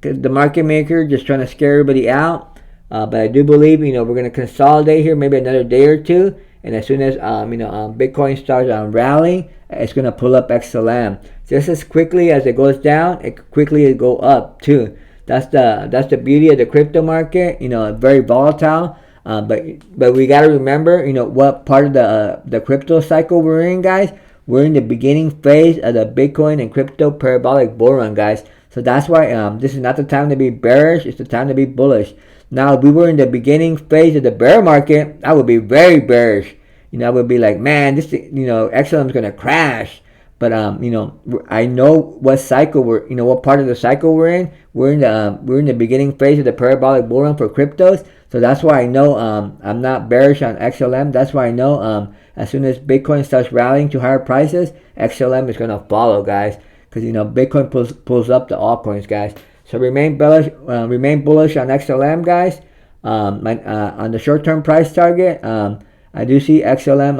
the market maker just trying to scare everybody out. But I do believe we're going to consolidate here maybe another day or two, and as soon as Bitcoin starts rallying, it's going to pull up XLM. Just as quickly as it goes down, it quickly go up too. That's the beauty of the crypto market. Very volatile. But we got to remember, what part of the crypto cycle we're in, guys. We're in the beginning phase of the Bitcoin and crypto parabolic bull run, guys. So that's why this is not the time to be bearish. It's the time to be bullish. Now, if we were in the beginning phase of the bear market, I would be very bearish. I would be like, man, this, XLM is gonna crash. But I know what cycle what part of the cycle we're in. We're in the beginning phase of the parabolic bull run for cryptos. So that's why I know I'm not bearish on XLM. That's why I know as soon as Bitcoin starts rallying to higher prices, XLM is gonna follow, guys. Because Bitcoin pulls up the altcoins, guys. So remain bullish on XLM, guys. On the short-term price target, I do see XLM,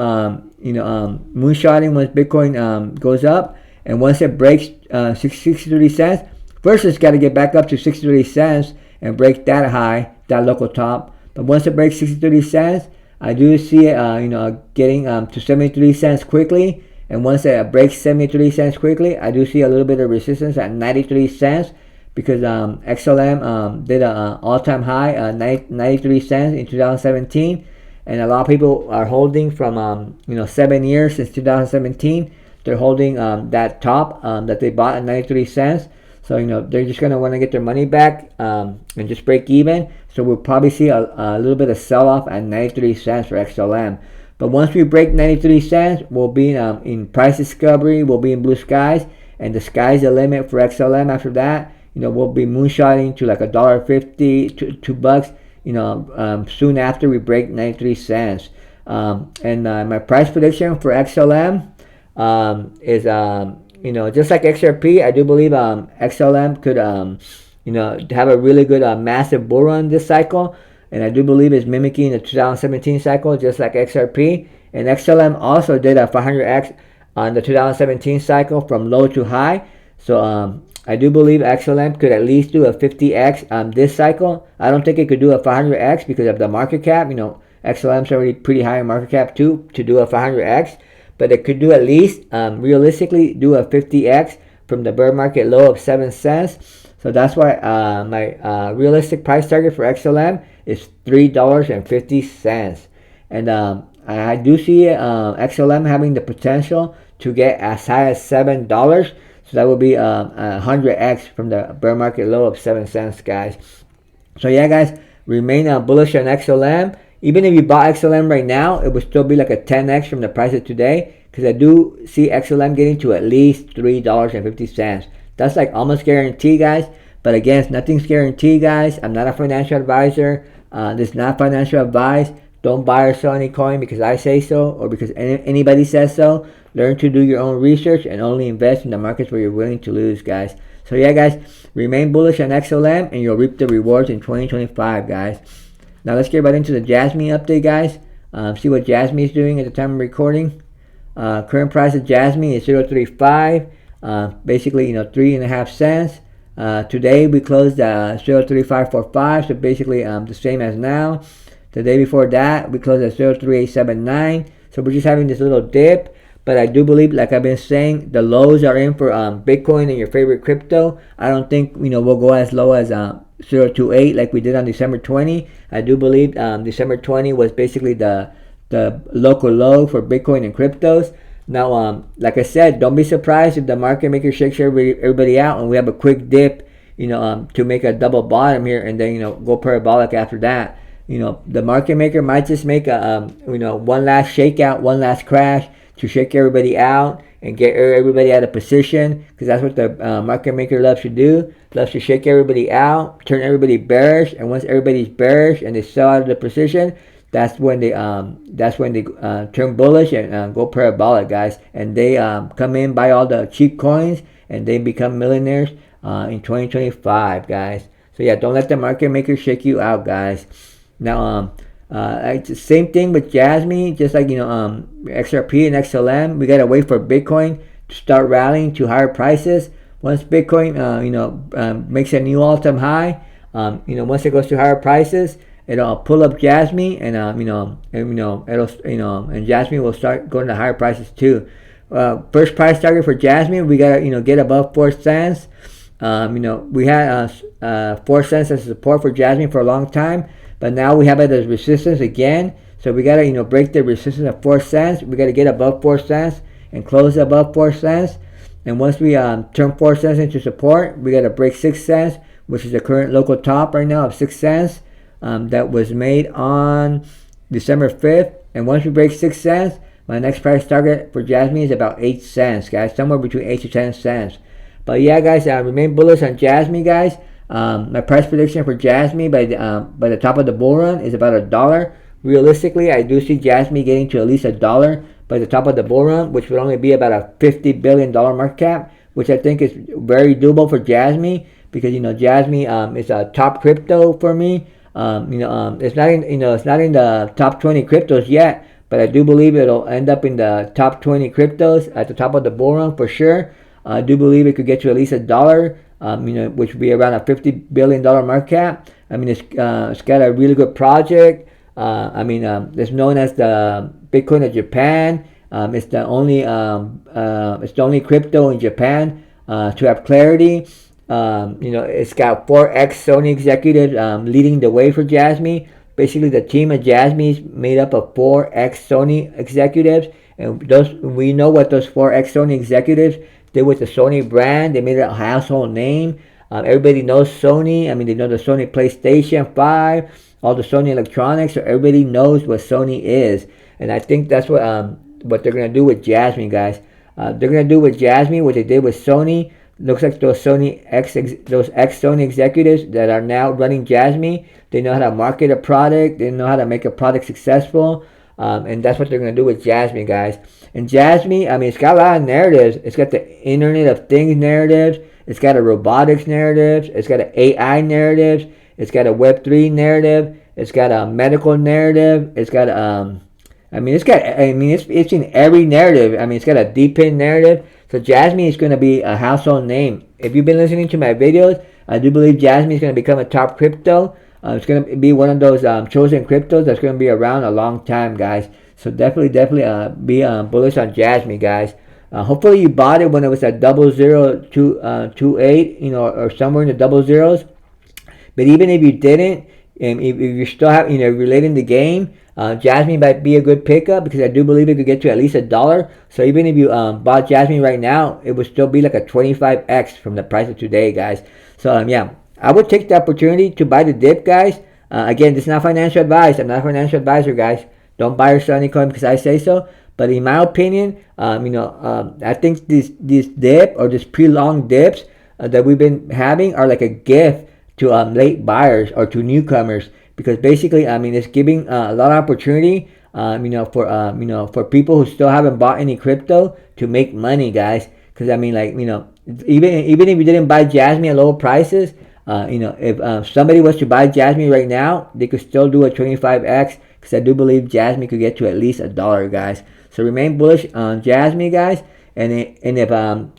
moonshotting once Bitcoin goes up, and once it breaks 63 cents. First, it's got to get back up to 63 cents and break that high, that local top. But once it breaks 63 cents, I do see it, getting to 73 cents quickly. And once it breaks 73 cents quickly, I do see a little bit of resistance at 93 cents. Because XLM did an all-time high, 93 cents in 2017, and a lot of people are holding from 7 years since 2017. They're holding that top that they bought at 93 cents. So they're just gonna want to get their money back and just break even. So we'll probably see a little bit of sell-off at 93 cents for XLM. But once we break 93 cents, we'll be in price discovery. We'll be in blue skies, and the sky's the limit for XLM after that. We'll be moonshotting to like $1.50 to $2, soon after we break 93 cents. And my price prediction for XLM is, just like XRP, I do believe XLM could, have a really good massive bull run this cycle. And I do believe it's mimicking the 2017 cycle, just like XRP. And XLM also did a 500x on the 2017 cycle from low to high. So, I do believe XLM could at least do a 50x this cycle. I don't think it could do a 500x because of the market cap. XLM's already pretty high in market cap too to do a 500x. But it could do at least, realistically, do a 50x from the bear market low of 7 cents. So that's why my realistic price target for XLM is $3.50. And I do see XLM having the potential to get as high as $7. So that will be 100x from the bear market low of 7 cents, guys. So yeah, guys, remain bullish on XLM. Even if you bought XLM right now, it would still be like a 10x from the price of today, because I do see XLM getting to at least $3.50. That's like almost guaranteed, guys. But again, nothing's guaranteed, guys. I'm not a financial advisor. This is not financial advice. Don't buy or sell any coin because I say so or because anybody says so. Learn to do your own research and only invest in the markets where you're willing to lose, guys. So yeah, guys, remain bullish on XLM and you'll reap the rewards in 2025, guys. Now let's get right into the Jasmy update, guys. See what Jasmy is doing at the time of recording. Current price of Jasmy is 0.35. Basically, 3.5 cents. Today we closed 0.3545, so basically the same as now. The day before that we closed at 0.3879, so we're just having this little dip. But I do believe, like I've been saying, the lows are in for Bitcoin and your favorite crypto. I don't think we'll go as low as 0.28 like we did on December 20. I do believe December 20 was basically the local low for Bitcoin and cryptos. Now, like I said, don't be surprised if the market maker shakes everybody out and we have a quick dip, to make a double bottom here and then go parabolic after that. The market maker might just make a one last shakeout, one last crash to shake everybody out and get everybody out of position, because that's what the market maker loves to do. Loves to shake everybody out, turn everybody bearish, and once everybody's bearish and they sell out of the position, that's when they turn bullish and go parabolic, guys. And they come in, buy all the cheap coins, and they become millionaires in 2025, guys. So yeah, don't let the market maker shake you out, guys. Now it's the same thing with Jasmy, just like XRP and XLM. We gotta wait for Bitcoin to start rallying to higher prices. Once Bitcoin makes a new all-time high, once it goes to higher prices, it'll pull up Jasmy, and and Jasmy will start going to higher prices too. First price target for Jasmy, we gotta get above 4 cents. We had 4 cents as support for Jasmy for a long time, but now we have it as resistance again. So we gotta break the resistance of 4 cents. We gotta get above 4 cents and close above 4 cents. And once we turn 4 cents into support, we gotta break 6 cents, which is the current local top right now of 6 cents. That was made on December 5th. And once we break 6 cents, my next price target for Jasmy is about 8 cents, guys. Somewhere between 8 to 10 cents. But yeah, guys, remain bullish on Jasmy, guys. My price prediction for Jasmy by the top of the bull run is about $1. Realistically, I do see Jasmy getting to at least $1 by the top of the bull run, which would only be about a $50 billion market cap, which I think is very doable for Jasmy, because Jasmy is a top crypto for me. It's not in the top 20 cryptos yet, but I do believe it'll end up in the top 20 cryptos at the top of the bull run for sure. I do believe it could get to at least $1, which would be around a $50 billion market cap. It's got a really good project. It's known as the Bitcoin of Japan. It's the only crypto in Japan to have clarity. It's got 4x Sony executives leading the way for Jasmy. Basically, the team of Jasmy is made up of 4x Sony executives, and we know what those 4x Sony executives did with the Sony brand. They made it a household name. Everybody knows Sony. They know the Sony PlayStation 5, all the Sony electronics, so everybody knows what Sony is. And I think that's what they're gonna do with Jasmy, guys. They're gonna do with Jasmy what they did with Sony. Looks like those ex-Sony executives that are now running Jasmy, they know how to market a product. They know how to make a product successful. And that's what they're going to do with Jasmy, guys. And Jasmy, it's got a lot of narratives. It's got the Internet of Things narratives. It's got a robotics narrative. It's got an AI narrative. It's got a Web3 narrative. It's got a medical narrative. It's got it's in every narrative. It's got a deep-in narrative. So Jasmy is going to be a household name. If you've been listening to my videos, I do believe Jasmy is going to become a top crypto. It's going to be one of those chosen cryptos that's going to be around a long time, guys. So definitely be bullish on Jasmy, guys. Hopefully you bought it when it was at 0.028, or somewhere in the double zeros. But even if you didn't, and if you still have, you're late in the game, Jasmy might be a good pickup, because I do believe it could get to at least $1. So even if you bought Jasmy right now, it would still be like a 25x from the price of today, guys. So yeah, I would take the opportunity to buy the dip, guys. Again, this is not financial advice. I'm not a financial advisor, guys. Don't buy or sell any coin because I say so. But in my opinion, I think this dip, or this prolonged dips that we've been having, are like a gift to late buyers or to newcomers, because basically, it's giving a lot of opportunity, for people who still haven't bought any crypto to make money, guys. Because even if you didn't buy Jasmy at low prices, if somebody was to buy Jasmy right now, they could still do a 25x, because I do believe Jasmy could get to at least $1, guys. So remain bullish on Jasmy, guys. And if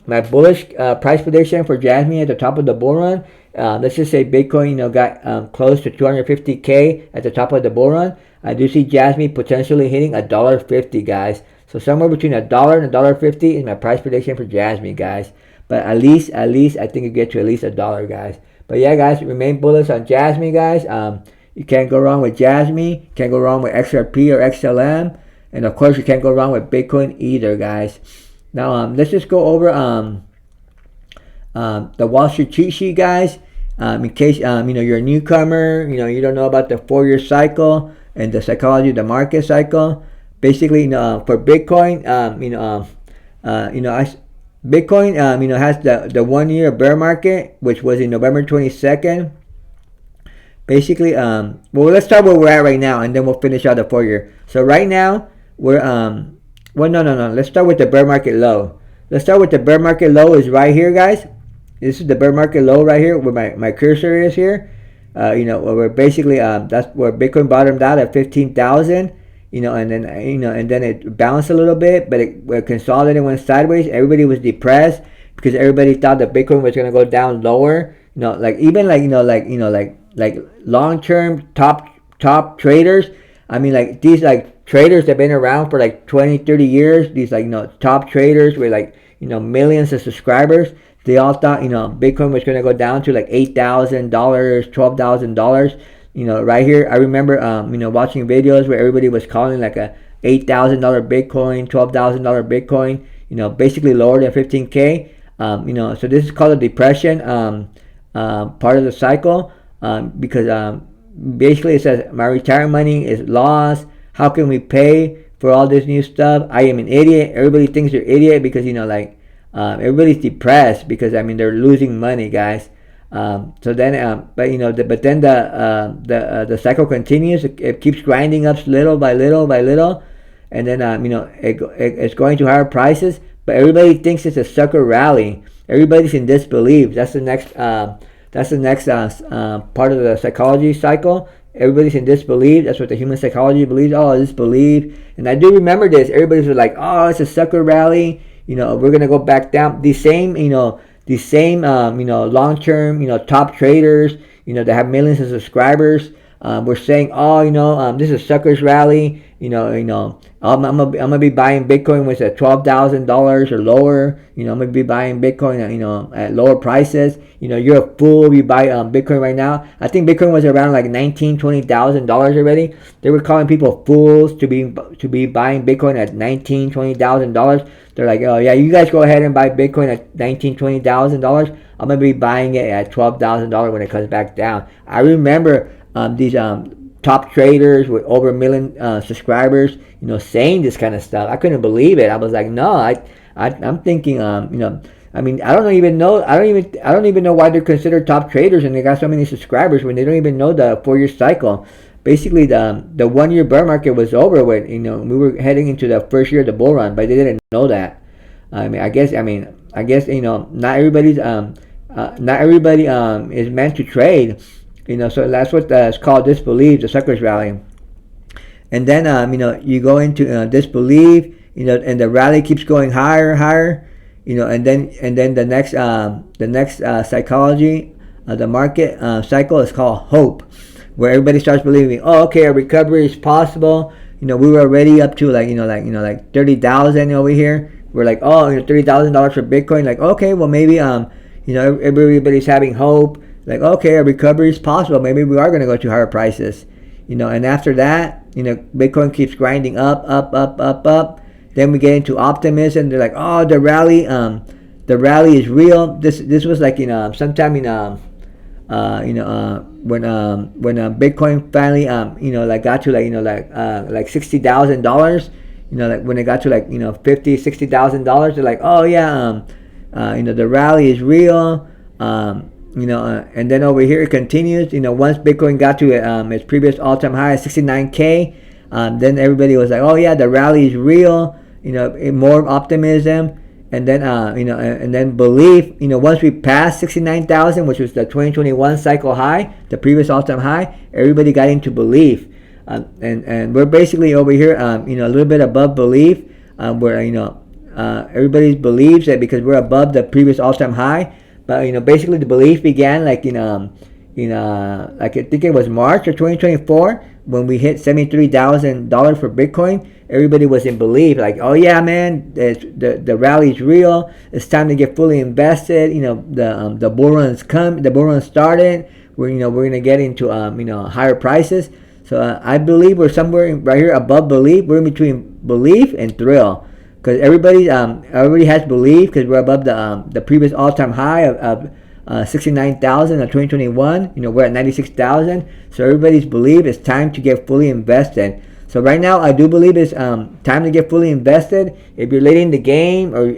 my bullish price prediction for Jasmy at the top of the bull run, let's just say Bitcoin, got close to 250K at the top of the bull run, I do see Jasmy potentially hitting $1.50, guys. So somewhere between $1 and $1.50 is my price prediction for Jasmy, guys. But at least I think you get to at least $1, guys. But yeah, guys, remain bullish on Jasmy, guys. You can't go wrong with Jasmy. Can't go wrong with XRP or XLM. And of course, you can't go wrong with Bitcoin either, guys. Now, let's just go over the Wall Street cheat sheet, guys. In case you're a newcomer, you don't know about the 4-year cycle and the psychology of the market cycle. Basically, for Bitcoin, Bitcoin, has the 1-year bear market, which was in November 22nd. Basically, well, let's start where we're at right now, and then we'll finish out the 4-year. So right now, we're well, no. Let's start with the bear market low. Let's start with the bear market low is right here, guys. This is the bear market low right here, where my cursor is here. Where basically that's where Bitcoin bottomed out at 15,000. And then it bounced a little bit, but it consolidated, went sideways. Everybody was depressed because everybody thought that Bitcoin was gonna go down lower. Like long-term top traders. I mean, like these traders that have been around for 20, 30 years. These top traders with millions of subscribers. They all thought Bitcoin was gonna go down to $8,000, $12,000. Right here, I remember, watching videos where everybody was calling a $8,000 Bitcoin, $12,000 Bitcoin, basically lower than 15K. So this is called a depression, part of the cycle, because basically it says my retirement money is lost. How can we pay for all this new stuff? I am an idiot. Everybody thinks they're idiot because everybody's depressed because they're losing money, guys. So then, but then the cycle continues. It keeps grinding up little by little by little, and then it's going to higher prices. But everybody thinks it's a sucker rally. Everybody's in disbelief. That's the next part of the psychology cycle. Everybody's in disbelief. That's what the human psychology believes. Oh, disbelief. And I do remember this. Everybody's like, oh, it's a sucker rally. We're gonna go back down. These same long-term, top traders, that have millions of subscribers, were saying, oh, this is a sucker's rally. I'm gonna be buying Bitcoin with $12,000 or lower. I'm gonna be buying Bitcoin, at lower prices. You're a fool if you buy Bitcoin right now. I think Bitcoin was around $19,000, $20,000 already. They were calling people fools to be buying Bitcoin at $19,000, $20,000. They're like, oh yeah, you guys go ahead and buy Bitcoin at $19,000, $20,000. I'm gonna be buying it at $12,000 when it comes back down. I remember these top traders with over 1 million subscribers, saying this kind of stuff. I couldn't believe it. I was like, no, I'm thinking, I don't even know why they're considered top traders and they got so many subscribers when they don't even know the 4-year cycle. Basically, the 1-year bear market was over with. We were heading into the first year of the bull run, but they didn't know that. I guess not everybody is meant to trade. So that's what it's called, disbelief, the suckers rally. And then you go into disbelief, and the rally keeps going higher, and then the next psychology, the market cycle is called hope, where everybody starts believing, oh, okay, a recovery is possible. We were already up to 30,000 over here. We're like, oh, $30,000 for Bitcoin. Like, okay, well maybe everybody's having hope. Like, okay, a recovery is possible. Maybe we are going to go to higher prices, and after that, Bitcoin keeps grinding up. Then we get into optimism. They're like, oh, the rally is real. This was sometime in when Bitcoin finally got to $60,000. When it got to $50,000-$60,000, they're like, oh yeah, the rally is real. And then over here it continues. Once Bitcoin got to its previous all-time high at 69K, then everybody was like, oh yeah, the rally is real. More optimism, and then and then belief. Once we passed 69,000, which was the 2021 cycle high, the previous all-time high, everybody got into belief, and we're basically over here, a little bit above belief, where everybody believes that because we're above the previous all-time high. But basically the belief began like like I think it was March of 2024 when we hit $73,000 for Bitcoin. Everybody was in belief, like, oh yeah, man, the rally's real. It's time to get fully invested. The bull run's come. The bull run started. We're gonna get into higher prices. So I believe we're somewhere right here above belief. We're in between belief and thrill, because everybody has belief because we're above the previous all-time high of 69,000 in 2021. We're at 96,000. So everybody's believe it's time to get fully invested. So right now, I do believe it's time to get fully invested. If you're late in the game, or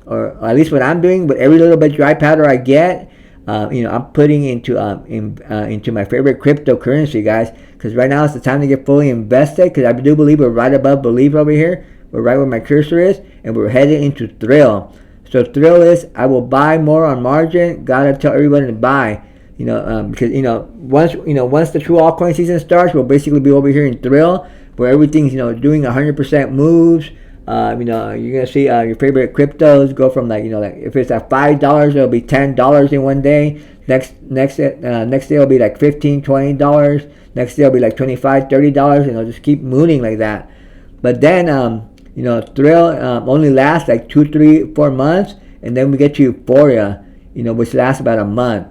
or at least what I'm doing, with every little bit dry powder I get, I'm putting into my favorite cryptocurrency, guys. Because right now it's the time to get fully invested. Because I do believe we're right above belief over here. We're right where my cursor is, and we're headed into thrill. So thrill is I will buy more on margin. Gotta tell everybody to buy. Because once the true altcoin season starts, we'll basically be over here in thrill, where everything's doing 100% moves. You're gonna see your favorite cryptos go from like if it's at $5, it'll be $10 in one day. Next day it'll be like $15-$20. Next day it'll be like $25-$30, and it'll just keep moving like that. But then thrill only lasts like 2, 3, 4 months, and then we get to euphoria, which lasts about a month.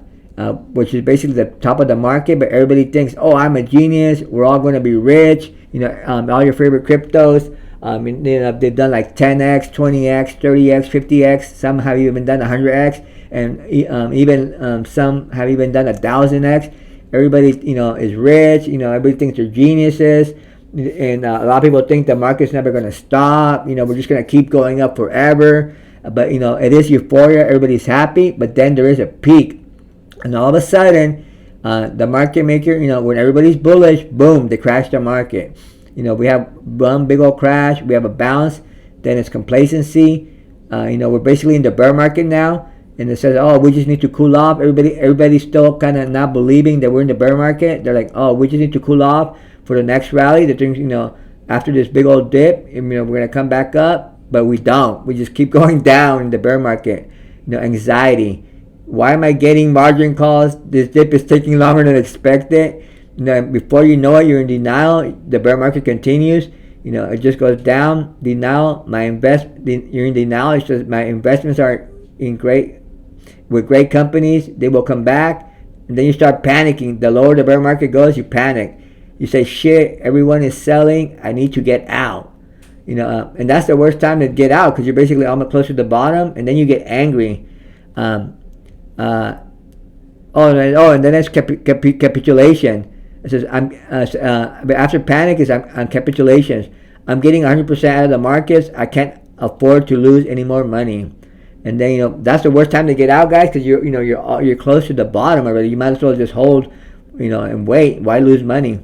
Which is basically the top of the market, but everybody thinks, oh, I'm a genius, we're all going to be rich. All your favorite cryptos, they've done like 10x, 20x, 30x, 50x. Some have even done 100x, and even some have even done 1,000x. Everybody, is rich. Everybody thinks they're geniuses, and a lot of people think the market's never going to stop. We're just going to keep going up forever. But it is euphoria. Everybody's happy, but then there is a peak. And all of a sudden, the market maker, when everybody's bullish, boom, they crash the market. We have one big old crash, we have a bounce, then it's complacency. We're basically in the bear market now, and it says, oh, we just need to cool off. Everybody's still kind of not believing that we're in the bear market. They're like, oh, we just need to cool off for the next rally. The things, after this big old dip, we're gonna come back up, but we don't. We just keep going down in the bear market. Anxiety. Why am I getting margin calls? This dip is taking longer than expected. Before you know it, you're in denial. The bear market continues. It just goes down. Denial. You're in denial. It's just my investments are with great companies. They will come back, and then you start panicking. The lower the bear market goes, you panic. You say, "Shit! Everyone is selling. I need to get out." And that's the worst time to get out because you're basically almost close to the bottom, and then you get angry. And then it's capitulation. It says after panic is I'm capitulations. I'm getting 100% out of the markets. I can't afford to lose any more money. And then that's the worst time to get out, guys, because you're close to the bottom already. You might as well just hold, and wait. Why lose money?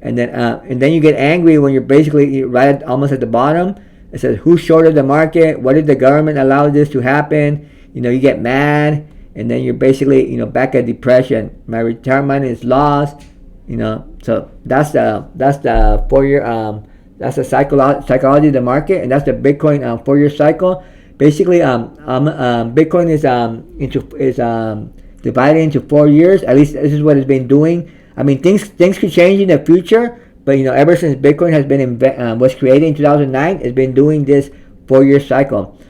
And then you get angry when you're basically almost at the bottom. It says who shorted the market? What did the government allow this to happen? You get mad. And then you're basically, back at depression. My retirement is lost, So that's the 4-year, that's the psychology of the market, and that's the Bitcoin 4-year cycle. Basically, Bitcoin is divided into 4 years. At least this is what it's been doing. I mean, things could change in the future, but ever since Bitcoin has been was created in 2009, it's been doing this 4-year cycle.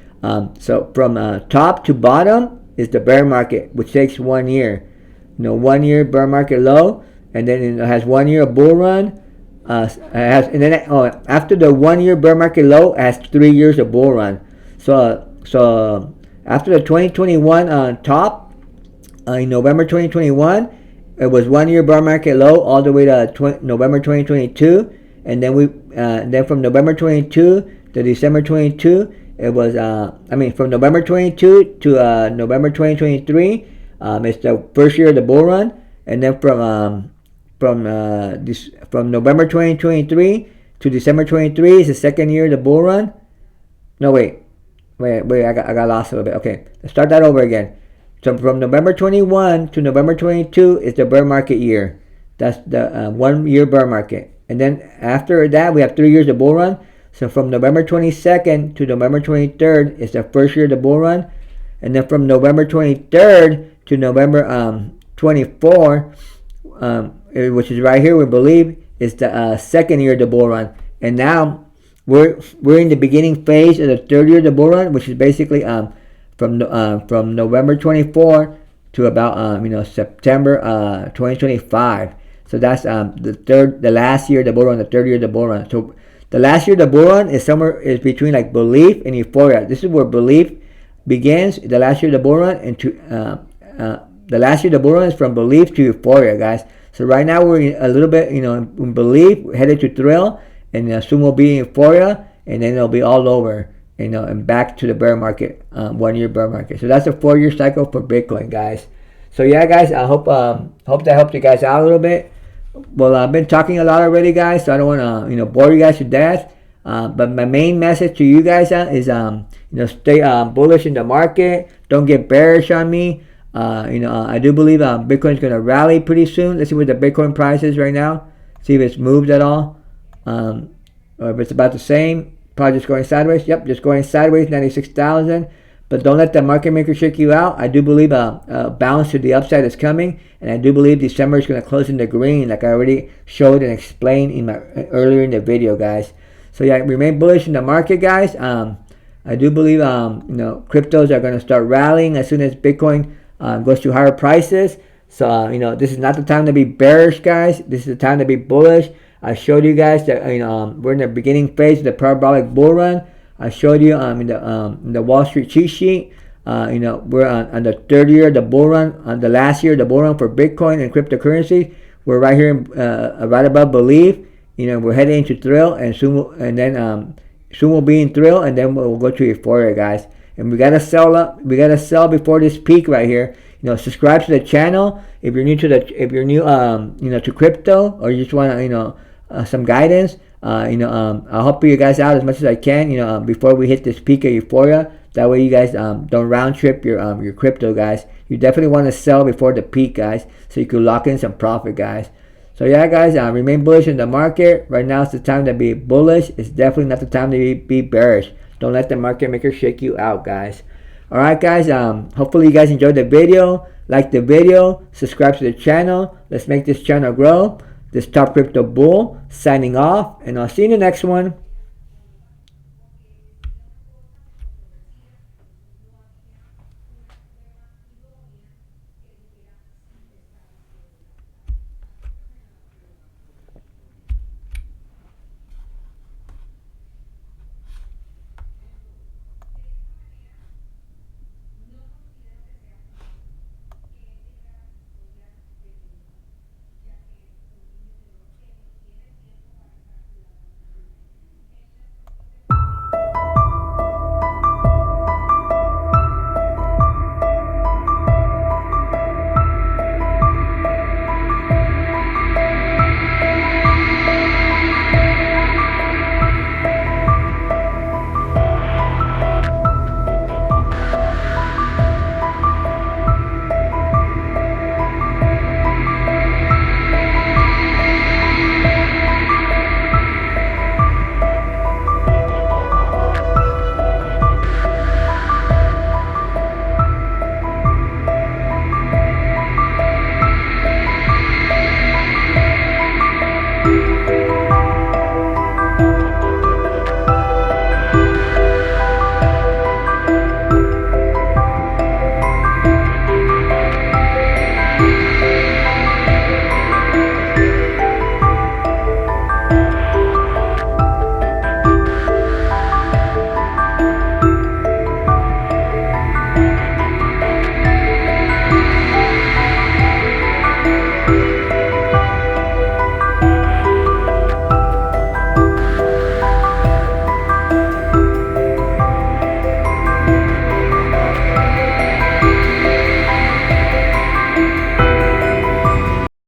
So from top to bottom is the bear market, which takes 1 year. 1 year bear market low, and then it has 1 year of bull run. After the 1 year bear market low, it has 3 years of bull run. So after the 2021 top, in November 2021, it was 1 year bear market low all the way to November 2022, and then from November 22 to December 22. It was, from November 22 to November 2023, it's the first year of the bull run, and then from November 2023 to December 23 is the second year of the bull run. No, wait, I got lost a little bit. Okay, let's start that over again. So from November 21 to November 22 is the bear market year. That's the 1 year bear market, and then after that we have 3 years of bull run. So from November 22nd to November 23rd is the first year of the bull run, and then from November 23rd to November 24, which is right here, we believe, is the second year of the bull run. And now we're in the beginning phase of the third year of the bull run, which is basically from November 24 to about September 2025. So that's the last year of the bull run, the third year of the bull run. So the last year of the bull run is between like belief and euphoria. This is where belief begins. The last year of the bull run, and the last year of the bull run is from belief to euphoria, guys. So right now we're in a little bit, in belief, headed to thrill, and soon we'll be in euphoria, and then it'll be all over, and back to the bear market, 1 year bear market. So that's a 4-year cycle for Bitcoin, guys. So yeah, guys, I hope that helped you guys out a little bit. Well, I've been talking a lot already, guys, so I don't want to bore you guys to death. But my main message to you guys is stay bullish in the market. Don't get bearish on me. I do believe Bitcoin's going to rally pretty soon. Let's see what the Bitcoin price is right now. See if it's moved at all. Or if it's about the same. Probably just going sideways. Yep, just going sideways, 96,000. But don't let the market maker shake you out. I do believe a bounce to the upside is coming. And I do believe December is going to close in the green, like I already showed and explained earlier in the video, guys. So yeah, remain bullish in the market, guys. I do believe cryptos are going to start rallying as soon as Bitcoin goes to higher prices. So this is not the time to be bearish, guys. This is the time to be bullish. I showed you guys that we're in the beginning phase of the parabolic bull run. I showed you in the Wall Street cheat sheet. We're on the third year of the bull run, on the last year of the bull run for Bitcoin and cryptocurrency. We're right here, right above belief. We're heading into thrill, and soon we'll be in thrill, and then we'll go to euphoria, guys. And we gotta sell up. We gotta sell before this peak right here. Subscribe to the channel if you're new to crypto, or you just want some guidance. I'll help you guys out as much as I can. Before we hit this peak of euphoria. That way you guys don't round trip your crypto, guys. You definitely want to sell before the peak, guys, so you can lock in some profit, guys. So yeah, guys, remain bullish in the market. Right now it's the time to be bullish. It's definitely not the time to be bearish. Don't let the market maker shake you out, guys. Alright, guys, hopefully you guys enjoyed the video. Like the video, subscribe to the channel. Let's make this channel grow. This Top Crypto Bull signing off, and I'll see you in the next one.